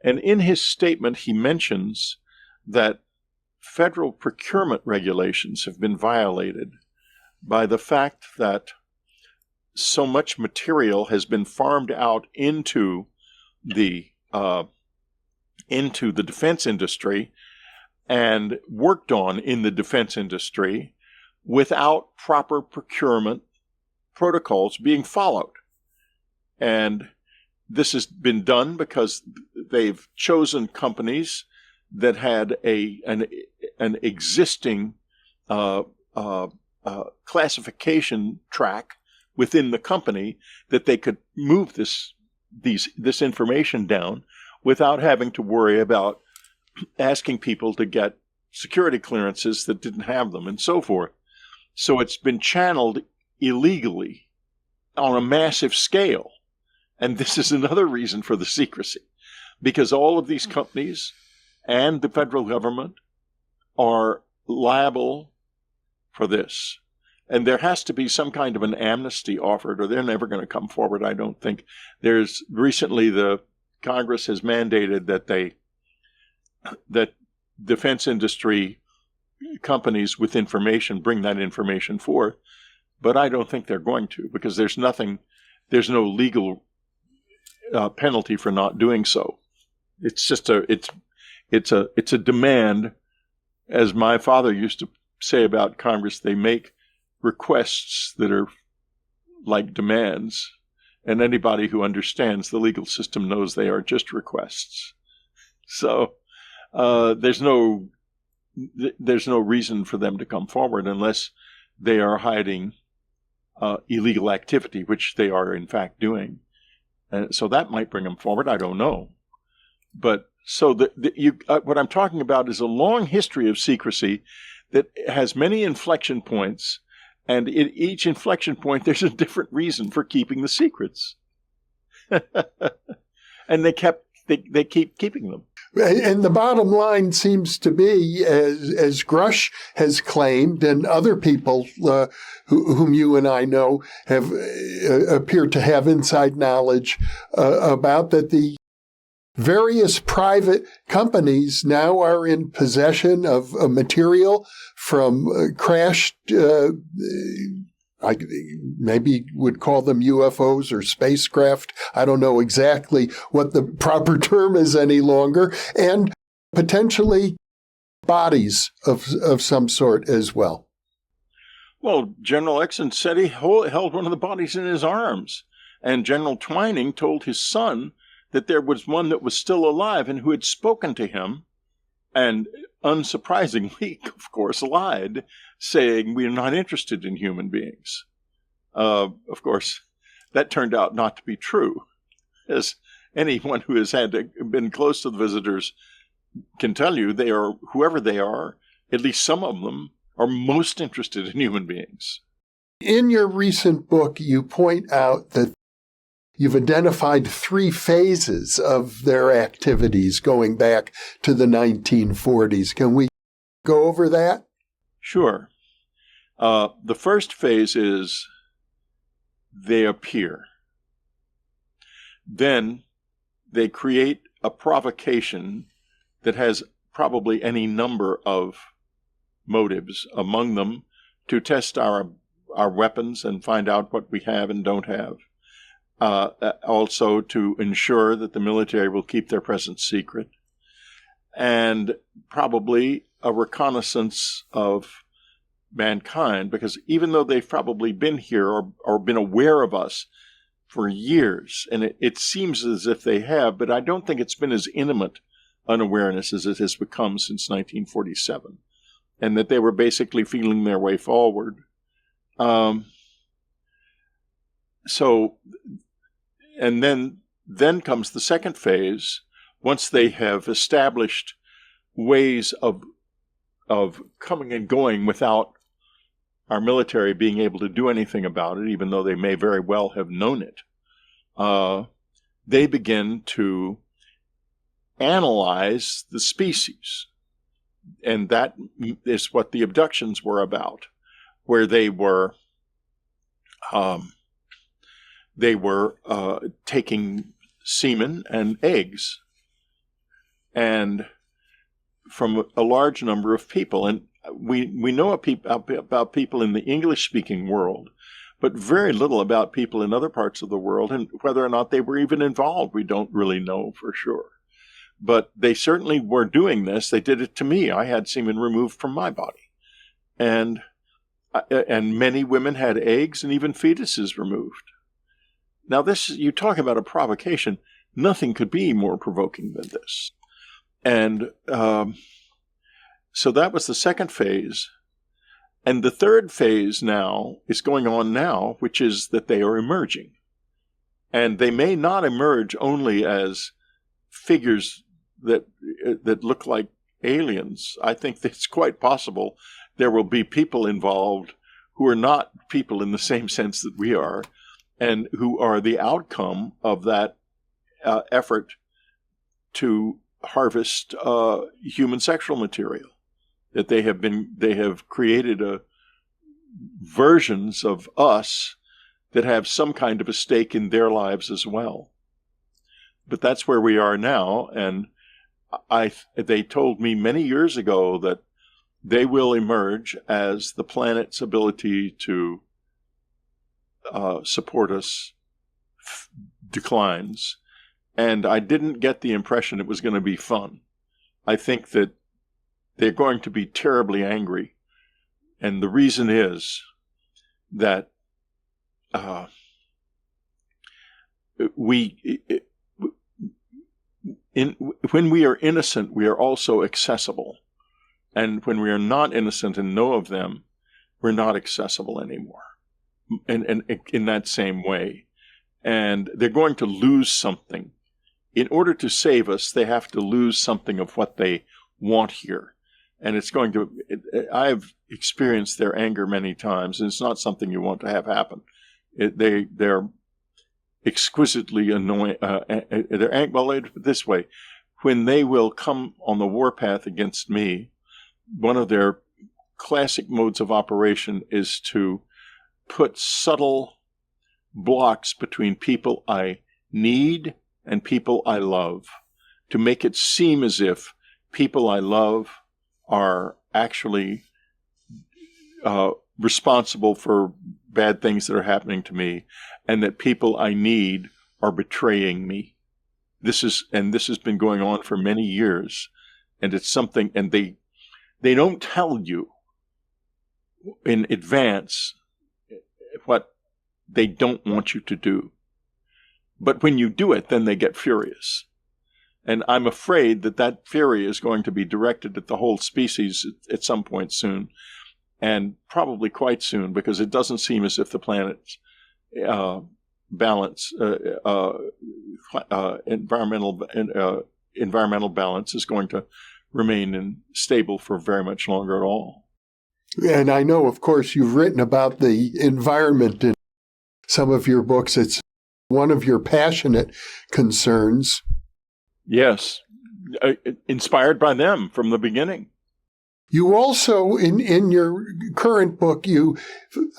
Speaker 3: And in his statement, he mentions that federal procurement regulations have been violated by the fact that so much material has been farmed out into the defense industry and worked on in the defense industry without proper procurement protocols being followed. And this has been done because they've chosen companies that had an existing classification track within the company that they could move this information down without having to worry about asking people to get security clearances that didn't have them and so forth. So it's been channeled illegally on a massive scale. And this is another reason for the secrecy, because all of these companies and the federal government are liable for this. And there has to be some kind of an amnesty offered, or they're never going to come forward, I don't think. There's recently the Congress has mandated that defense industry companies with information bring that information forth, but I don't think they're going to, because there's no legal penalty for not doing so. It's just it's a demand. As my father used to say about Congress, they make requests that are like demands, and anybody who understands the legal system knows they are just requests. So there's no reason for them to come forward unless they are hiding illegal activity, which they are in fact doing. So that might bring them forward. I don't know. But so what I'm talking about is a long history of secrecy that has many inflection points. And in each inflection point, there's a different reason for keeping the secrets. And they keep keeping them.
Speaker 2: And the bottom line seems to be, as Grush has claimed, and other people whom you and I know have appear to have inside knowledge about, that the various private companies now are in possession of material from crashed, I maybe would call them UFOs or spacecraft. I don't know exactly what the proper term is any longer, and potentially bodies of some sort as well.
Speaker 3: Well, General Exon said he held one of the bodies in his arms, and General Twining told his son that there was one that was still alive and who had spoken to him, and unsurprisingly, of course, lied, saying, "We are not interested in human beings." Of course, that turned out not to be true, as anyone who has been close to the visitors can tell you. They are, whoever they are, at least some of them, are most interested in human beings.
Speaker 2: In your recent book, you point out that you've identified 3 phases of their activities going back to the 1940s. Can we go over that?
Speaker 3: Sure. The first phase is they appear. Then they create a provocation that has probably any number of motives, among them to test our weapons and find out what we have and don't have. Also to ensure that the military will keep their presence secret, and probably a reconnaissance of mankind, because even though they've probably been here or been aware of us for years, and it seems as if they have, but I don't think it's been as intimate unawareness as it has become since 1947, and that they were basically feeling their way forward. And then comes the second phase, once they have established ways of coming and going without our military being able to do anything about it, even though they may very well have known it. They begin to analyze the species. And that is what the abductions were about, where they were taking semen and eggs, and from a large number of people. And we know about people in the English-speaking world, but very little about people in other parts of the world, and whether or not they were even involved, we don't really know for sure. But they certainly were doing this. They did it to me. I had semen removed from my body. And many women had eggs and even fetuses removed. Now, this, you talk about a provocation. Nothing could be more provoking than this. And so that was the second phase. And the third phase now is going on now, which is that they are emerging. And they may not emerge only as figures that look like aliens. I think that it's quite possible there will be people involved who are not people in the same sense that we are, and who are the outcome of that effort to harvest human sexual material. That they have created versions of us that have some kind of a stake in their lives as well. But that's where we are now, and they told me many years ago that they will emerge as the planet's ability to support us declines. And I didn't get the impression it was going to be fun. I think that they're going to be terribly angry. And the reason is that when we are innocent, we are also accessible. And when we are not innocent and know of them, we're not accessible anymore. And in that same way. And they're going to lose something. In order to save us, they have to lose something of what they want here. And it's going to, I've experienced their anger many times, and it's not something you want to have happen. They're exquisitely annoying. Well, this way, when they will come on the warpath against me, one of their classic modes of operation is to put subtle blocks between people I need and people I love, to make it seem as if people I love are actually responsible for bad things that are happening to me, and that people I need are betraying me. This has been going on for many years, and it's something, and they don't tell you in advance what they don't want you to do. But when you do it, then they get furious. And I'm afraid that fury is going to be directed at the whole species at some point soon, and probably quite soon, because it doesn't seem as if the planet's environmental balance is going to remain stable for very much longer at all.
Speaker 2: And I know, of course, you've written about the environment in some of your books. It's one of your passionate concerns.
Speaker 3: Yes, inspired by them from the beginning.
Speaker 2: You also, in your current book,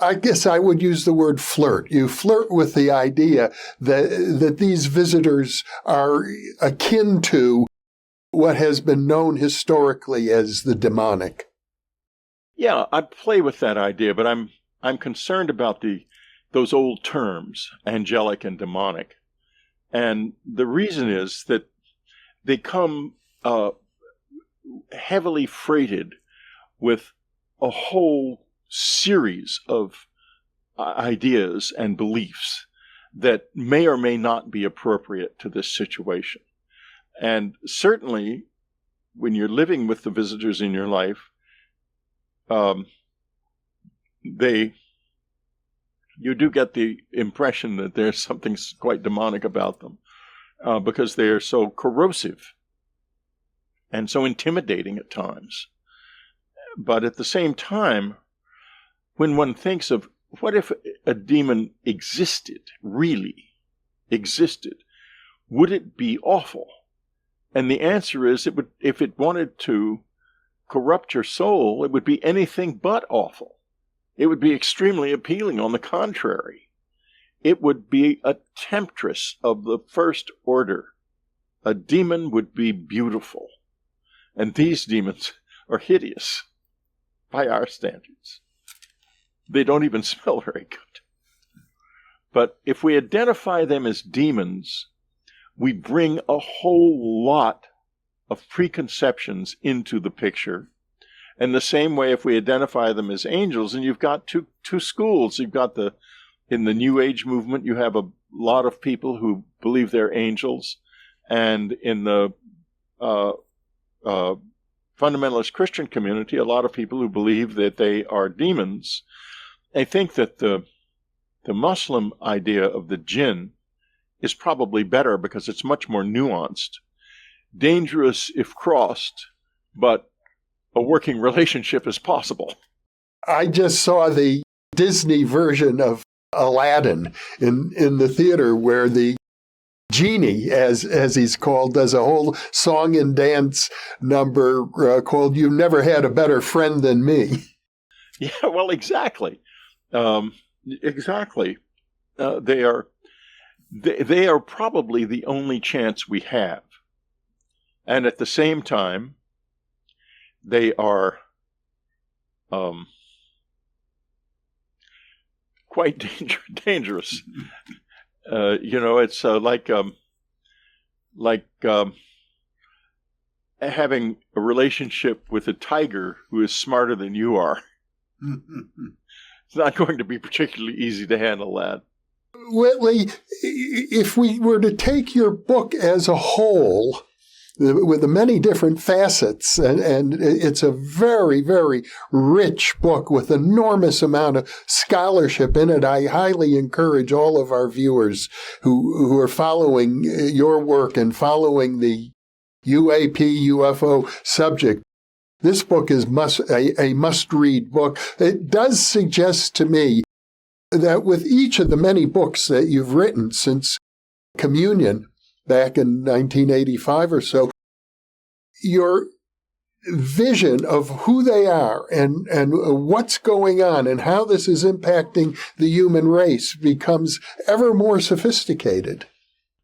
Speaker 2: I guess I would use the word flirt. You flirt with the idea that these visitors are akin to what has been known historically as the demonic.
Speaker 3: Yeah, I play with that idea, but I'm concerned about those old terms, angelic and demonic. And the reason is that they come heavily freighted with a whole series of ideas and beliefs that may or may not be appropriate to this situation. And certainly, when you're living with the visitors in your life, you do get the impression that there's something quite demonic about them, because they are so corrosive and so intimidating at times. But at the same time, when one thinks of what if a demon really existed, would it be awful? And the answer is, if it wanted to corrupt your soul, it would be anything but awful. It would be extremely appealing. On the contrary, it would be a temptress of the first order. A demon would be beautiful. And these demons are hideous by our standards. They don't even smell very good. But if we identify them as demons, we bring a whole lot of preconceptions into the picture. And the same way, if we identify them as angels, and you've got two schools. You've got in the New Age movement, you have a lot of people who believe they're angels. And in the fundamentalist Christian community, a lot of people who believe that they are demons. I think that the Muslim idea of the jinn is probably better because it's much more nuanced. dangerous if crossed, but a working relationship is possible.
Speaker 2: I just saw the Disney version of Aladdin in the theater, where the genie, as he's called, does a whole song and dance number called "You've Never Had a Better Friend Than Me."
Speaker 3: Yeah, well, exactly. Exactly. They are probably the only chance we have. And at the same time, they are quite dangerous. It's like having a relationship with a tiger who is smarter than you are. It's not going to be particularly easy to handle that.
Speaker 2: Whitley, if we were to take your book as a whole, with the many different facets, and it's a very, very rich book with enormous amount of scholarship in it. I highly encourage all of our viewers who are following your work and following the UAP UFO subject. This book is a must-read book. It does suggest to me that with each of the many books that you've written since Communion, back in 1985 or so, your vision of who they are and what's going on and how this is impacting the human race becomes ever more sophisticated.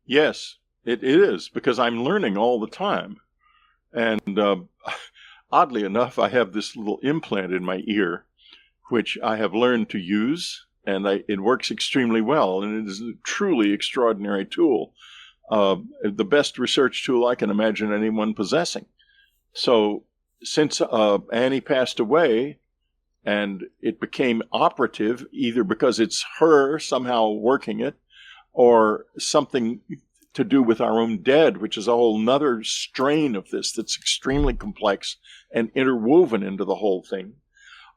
Speaker 3: Yes, it is, because I'm learning all the time. And oddly enough, I have this little implant in my ear, which I have learned to use, and it works extremely well, and it is a truly extraordinary tool. The best research tool I can imagine anyone possessing. So since Annie passed away and it became operative, either because it's her somehow working it or something to do with our own dead, which is a whole nother strain of this that's extremely complex and interwoven into the whole thing,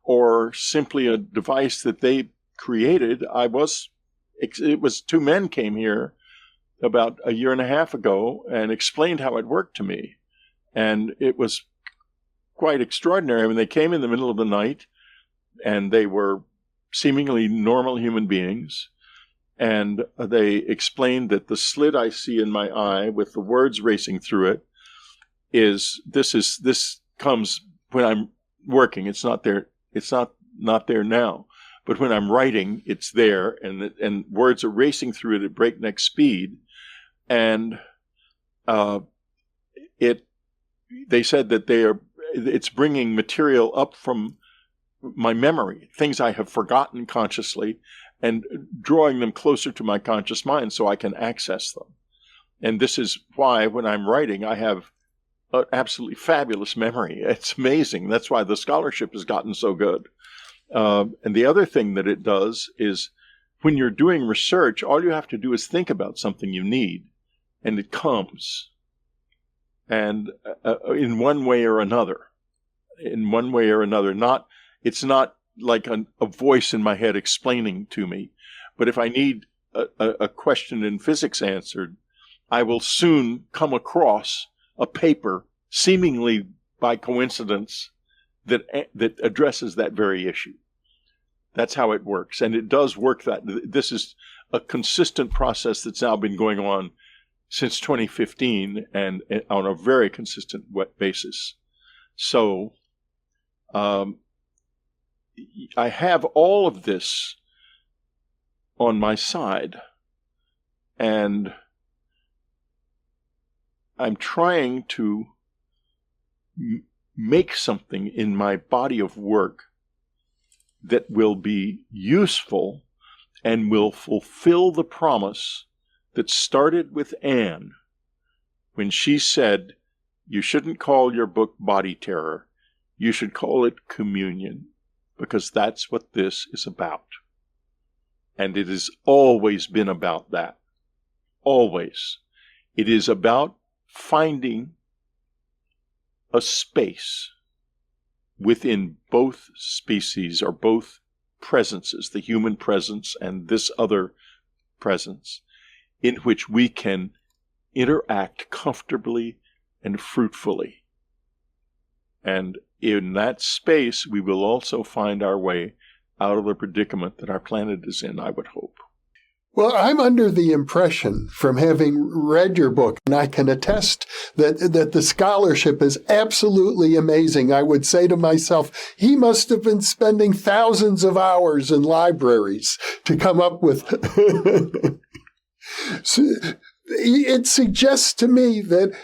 Speaker 3: or simply a device that they created. It was two men came here about a year and a half ago and explained how it worked to me. And it was quite extraordinary. I mean, they came in the middle of the night and they were seemingly normal human beings. And they explained that the slit I see in my eye with the words racing through it this comes when I'm working. It's not there. It's not there now. But when I'm writing, it's there, and words are racing through it at breakneck speed. And they said that it's bringing material up from my memory, things I have forgotten consciously, and drawing them closer to my conscious mind so I can access them. And this is why when I'm writing, I have an absolutely fabulous memory. It's amazing. That's why the scholarship has gotten so good. And the other thing that it does is when you're doing research, all you have to do is think about something you need, and it comes. And in one way or another. It's not like a voice in my head explaining to me. But if I need a question in physics answered, I will soon come across a paper, seemingly by coincidence, that addresses that very issue. That's how it works. And it does work. This is a consistent process that's now been going on since 2015 and on a very consistent basis. So I have all of this on my side, and I'm trying to make something in my body of work that will be useful and will fulfill the promise that started with Anne when she said, you shouldn't call your book Body Terror, you should call it Communion, because that's what this is about. And it has always been about that. Always. It is about finding a space within both species or both presences, the human presence and this other presence, in which we can interact comfortably and fruitfully. And in that space, we will also find our way out of the predicament that our planet is in, I would hope.
Speaker 2: Well, I'm under the impression from having read your book, and I can attest that the scholarship is absolutely amazing. I would say to myself, he must have been spending thousands of hours in libraries to come up with. It suggests to me that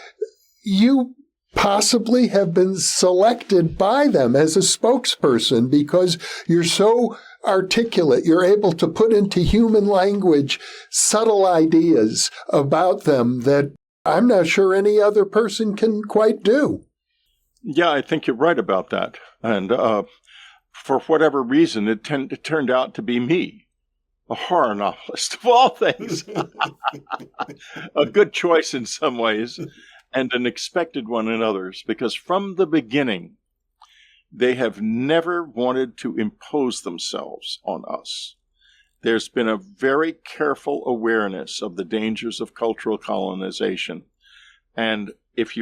Speaker 2: you possibly have been selected by them as a spokesperson because you're so articulate. You're able to put into human language subtle ideas about them that I'm not sure any other person can quite do.
Speaker 3: Yeah, I think you're right about that. And for whatever reason, it turned out to be me, a horror novelist of all things. A good choice in some ways and an expected one in others, because from the beginning, they have never wanted to impose themselves on us. There's been a very careful awareness of the dangers of cultural colonization. And if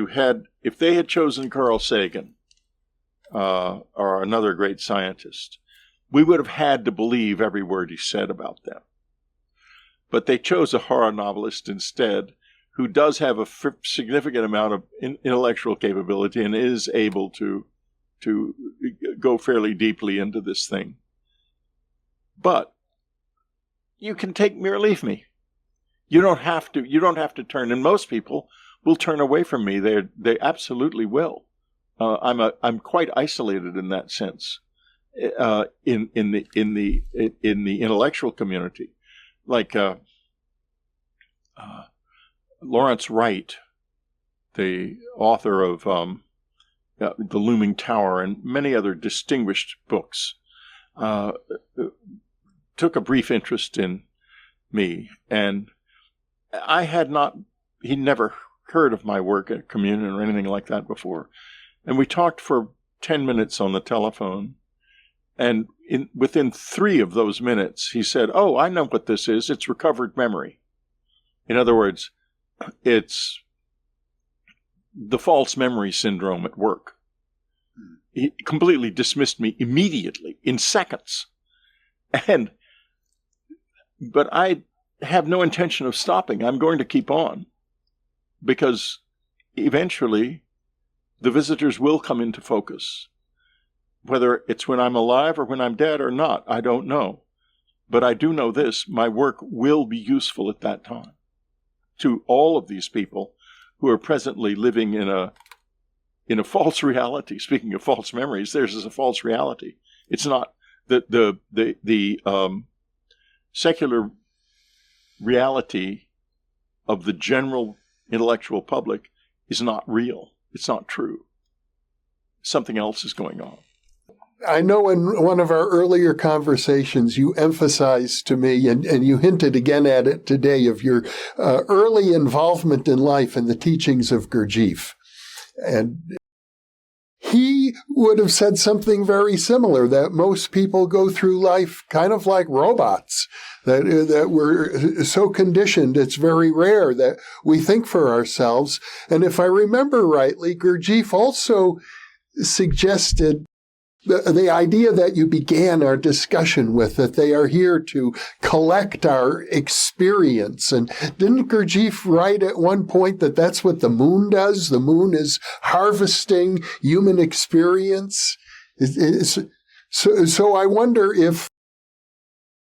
Speaker 3: they had chosen Carl Sagan, or another great scientist, we would have had to believe every word he said about them. But they chose a horror novelist instead, who does have a significant amount of intellectual capability and is able to go fairly deeply into this thing. But you can take me or leave me. You don't have to turn, and most people will turn away from me. They absolutely will. I'm quite isolated in that sense. In the intellectual community, like Lawrence Wright, the author of The Looming Tower and many other distinguished books, took a brief interest in me, and he'd never heard of my work at Communion or anything like that before. And we talked for 10 minutes on the telephone, and within 3 of those minutes, he said, "Oh, I know what this is. It's recovered memory." In other words, it's the false memory syndrome at work. He completely dismissed me immediately, in seconds. But I have no intention of stopping. I'm going to keep on, because eventually the visitors will come into focus. Whether it's when I'm alive or when I'm dead or not, I don't know. But I do know this: my work will be useful at that time to all of these people who are presently living in a false reality. Speaking of false memories, theirs is a false reality. It's not the secular reality of the general intellectual public is not real. It's not true. Something else is going on.
Speaker 2: I know in one of our earlier conversations, you emphasized to me, and you hinted again at it today, of your early involvement in life in the teachings of Gurdjieff. And he would have said something very similar, that most people go through life kind of like robots, that we're so conditioned, it's very rare that we think for ourselves. And if I remember rightly, Gurdjieff also suggested the idea that you began our discussion with, that they are here to collect our experience. And didn't Gurdjieff write at one point that that's what the moon does? The moon is harvesting human experience. So I wonder if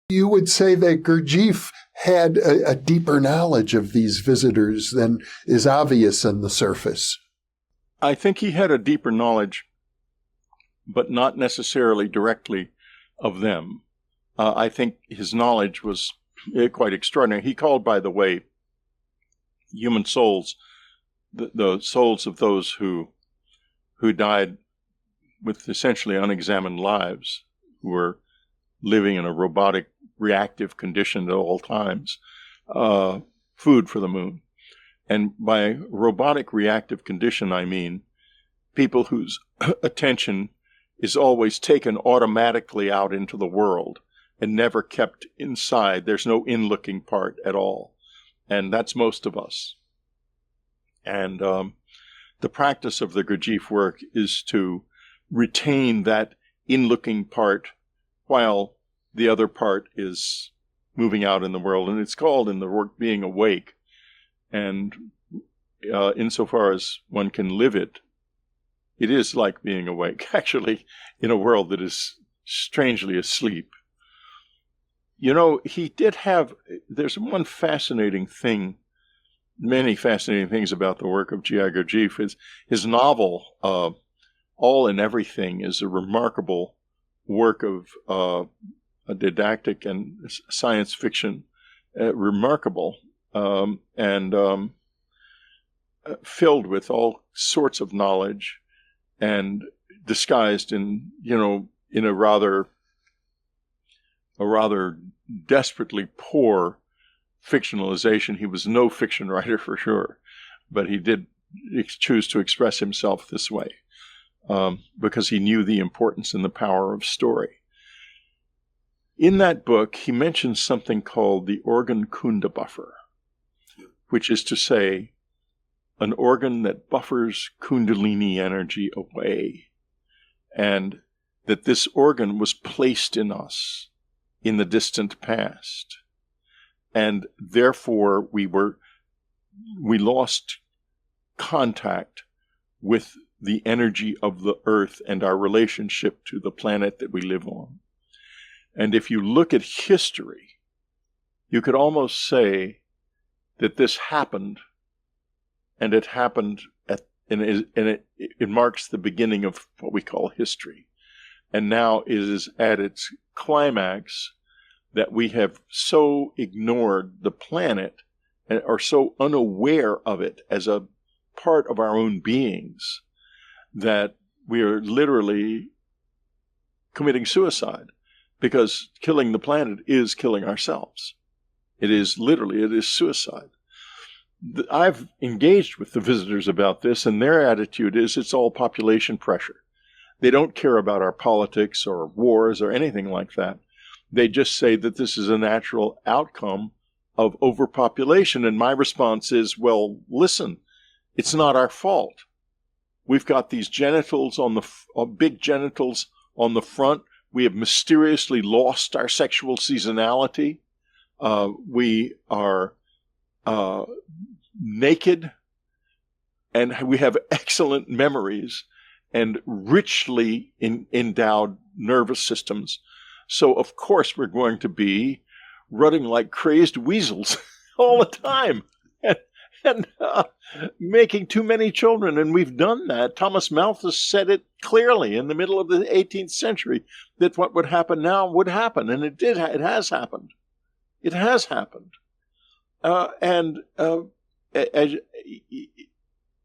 Speaker 2: you would say that Gurdjieff had a deeper knowledge of these visitors than is obvious on the surface.
Speaker 3: I think he had a deeper knowledge, but not necessarily directly of them. I think his knowledge was quite extraordinary. He called, by the way, human souls, the souls of those who died with essentially unexamined lives, who were living in a robotic, reactive condition at all times, food for the moon. And by robotic reactive condition, I mean people whose attention is always taken automatically out into the world and never kept inside. There's no in-looking part at all. And that's most of us. And the practice of the Gurdjieff work is to retain that in-looking part while the other part is moving out in the world. And it's called in the work being awake. And insofar as one can live it, it is like being awake, actually, in a world that is strangely asleep. You know, he did have, there's one fascinating thing, many fascinating things about the work of G.I. Gurdjieff. His novel, All and Everything, is a remarkable work of a didactic and science fiction, remarkable, and filled with all sorts of knowledge and disguised in, in a rather desperately poor fictionalization. He was no fiction writer for sure, but he did choose to express himself this way because he knew the importance and the power of story. In that book, he mentions something called the organ Kunda buffer, which is to say, an organ that buffers Kundalini energy away, and that this organ was placed in us in the distant past, and therefore we lost contact with the energy of the earth and our relationship to the planet that we live on. And if you look at history, you could almost say that this happened, and it happened it marks the beginning of what we call history. And now it is at its climax that we have so ignored the planet and are so unaware of it as a part of our own beings that we are literally committing suicide, because killing the planet is killing ourselves. It is suicide. I've engaged with the visitors about this, and their attitude is it's all population pressure. They don't care about our politics or wars or anything like that. They just say that this is a natural outcome of overpopulation. And my response is, well, listen, it's not our fault. We've got these genitals big genitals on the front. We have mysteriously lost our sexual seasonality. We are naked, and we have excellent memories and richly endowed nervous systems. So, of course, we're going to be running like crazed weasels all the time and making too many children. And we've done that. Thomas Malthus said it clearly in the middle of the 18th century that what would happen now would happen. And it did. It has happened. It has happened.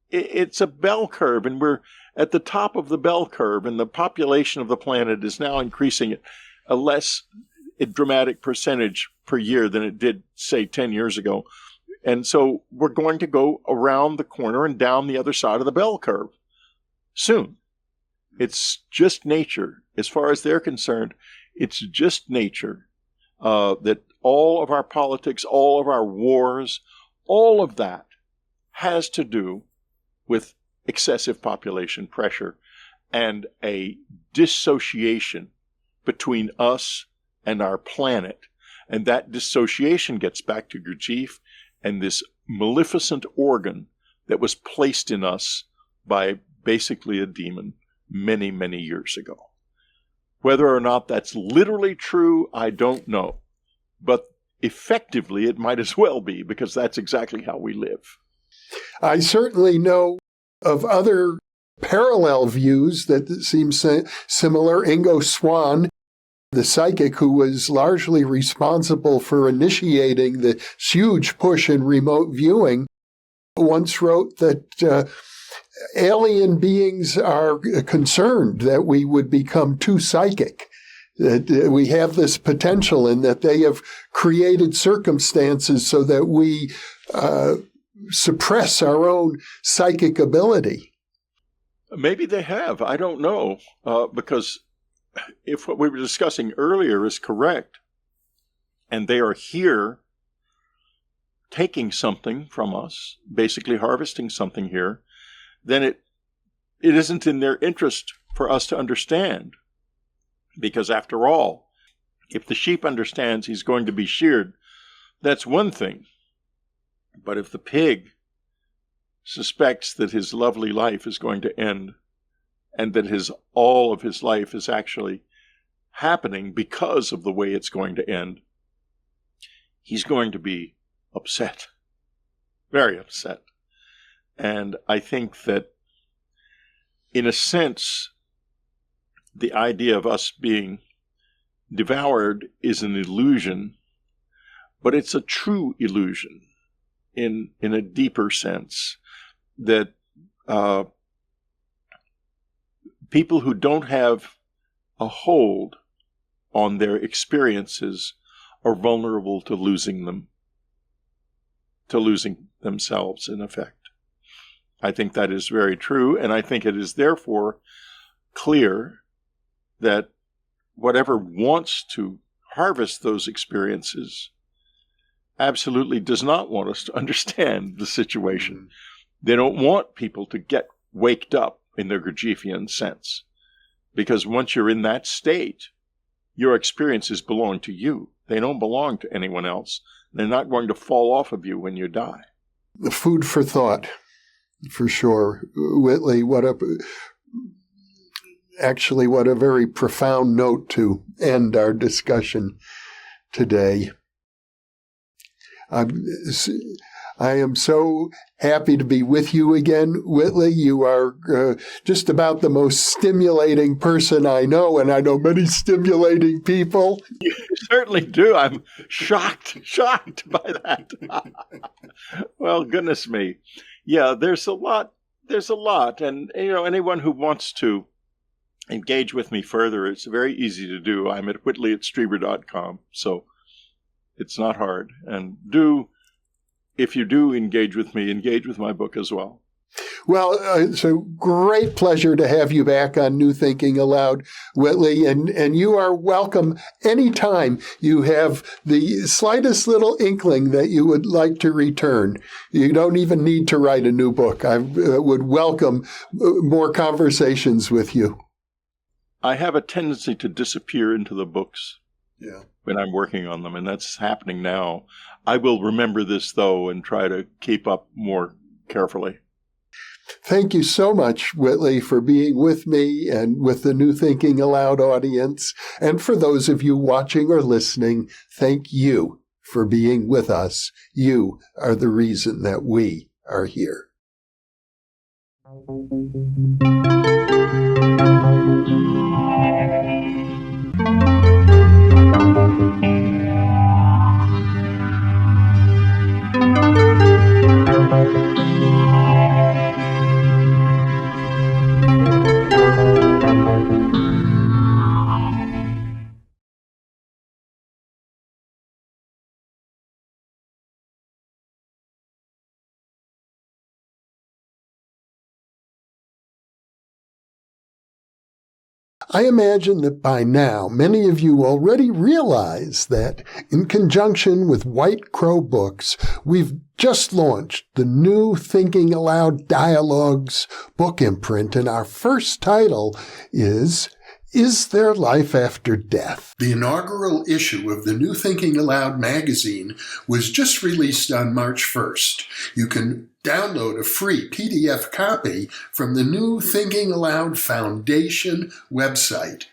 Speaker 3: It's a bell curve, and we're at the top of the bell curve, and the population of the planet is now increasing at a less dramatic percentage per year than it did, say, 10 years ago. And so we're going to go around the corner and down the other side of the bell curve soon. It's just nature. As far as they're concerned, it's just nature that all of our politics, all of our wars, all of that has to do with excessive population pressure and a dissociation between us and our planet. And that dissociation gets back to Gurdjieff and this maleficent organ that was placed in us by basically a demon many, many years ago. Whether or not that's literally true, I don't know. But effectively, it might as well be, because that's exactly how we live.
Speaker 2: I certainly know of other parallel views that seem similar. Ingo Swann, the psychic who was largely responsible for initiating the huge push in remote viewing, once wrote that alien beings are concerned that we would become too psychic, that we have this potential, and that they have created circumstances so that we suppress our own psychic ability.
Speaker 3: Maybe they have. I don't know, because if what we were discussing earlier is correct, and they are here taking something from us, basically harvesting something here, then it isn't in their interest for us to understand. Because after all, if the sheep understands he's going to be sheared, that's one thing. But if the pig suspects that his lovely life is going to end, and that all of his life is actually happening because of the way it's going to end, he's going to be upset, very upset. And I think that, in a sense, the idea of us being devoured is an illusion, but it's a true illusion in a deeper sense, that people who don't have a hold on their experiences are vulnerable to losing them, to losing themselves, in effect. I think that is very true, and I think it is therefore clear that whatever wants to harvest those experiences absolutely does not want us to understand the situation. They don't want people to get waked up in their Gurdjieffian sense, because once you're in that state, your experiences belong to you. They don't belong to anyone else. They're not going to fall off of you when you die.
Speaker 2: Food for thought, for sure. Whitley, what a very profound note to end our discussion today. I am so happy to be with you again, Whitley. You are just about the most stimulating person I know, and I know many stimulating people.
Speaker 3: You certainly do. I'm shocked by that. Well, goodness me. Yeah, there's a lot. And, anyone who wants to engage with me further, it's very easy to do. I'm at Whitley@Strieber.com, so it's not hard. And if you do engage with me, engage with my book as well.
Speaker 2: Well, it's a great pleasure to have you back on New Thinking Aloud, Whitley, and you are welcome anytime you have the slightest little inkling that you would like to return. You don't even need to write a new book. I would welcome more conversations with you.
Speaker 3: I have a tendency to disappear into the books.
Speaker 2: Yeah.
Speaker 3: When I'm working on them, and that's happening now. I will remember this, though, and try to keep up more carefully.
Speaker 2: Thank you so much, Whitley, for being with me and with the New Thinking Aloud audience. And for those of you watching or listening, thank you for being with us. You are the reason that we are here. I imagine that by now, many of you already realize that in conjunction with White Crow Books, we've just launched the New Thinking Aloud Dialogues book imprint, and our first title is There Life After Death? The inaugural issue of the New Thinking Aloud magazine was just released on March 1st. You can download a free PDF copy from the New Thinking Aloud Foundation website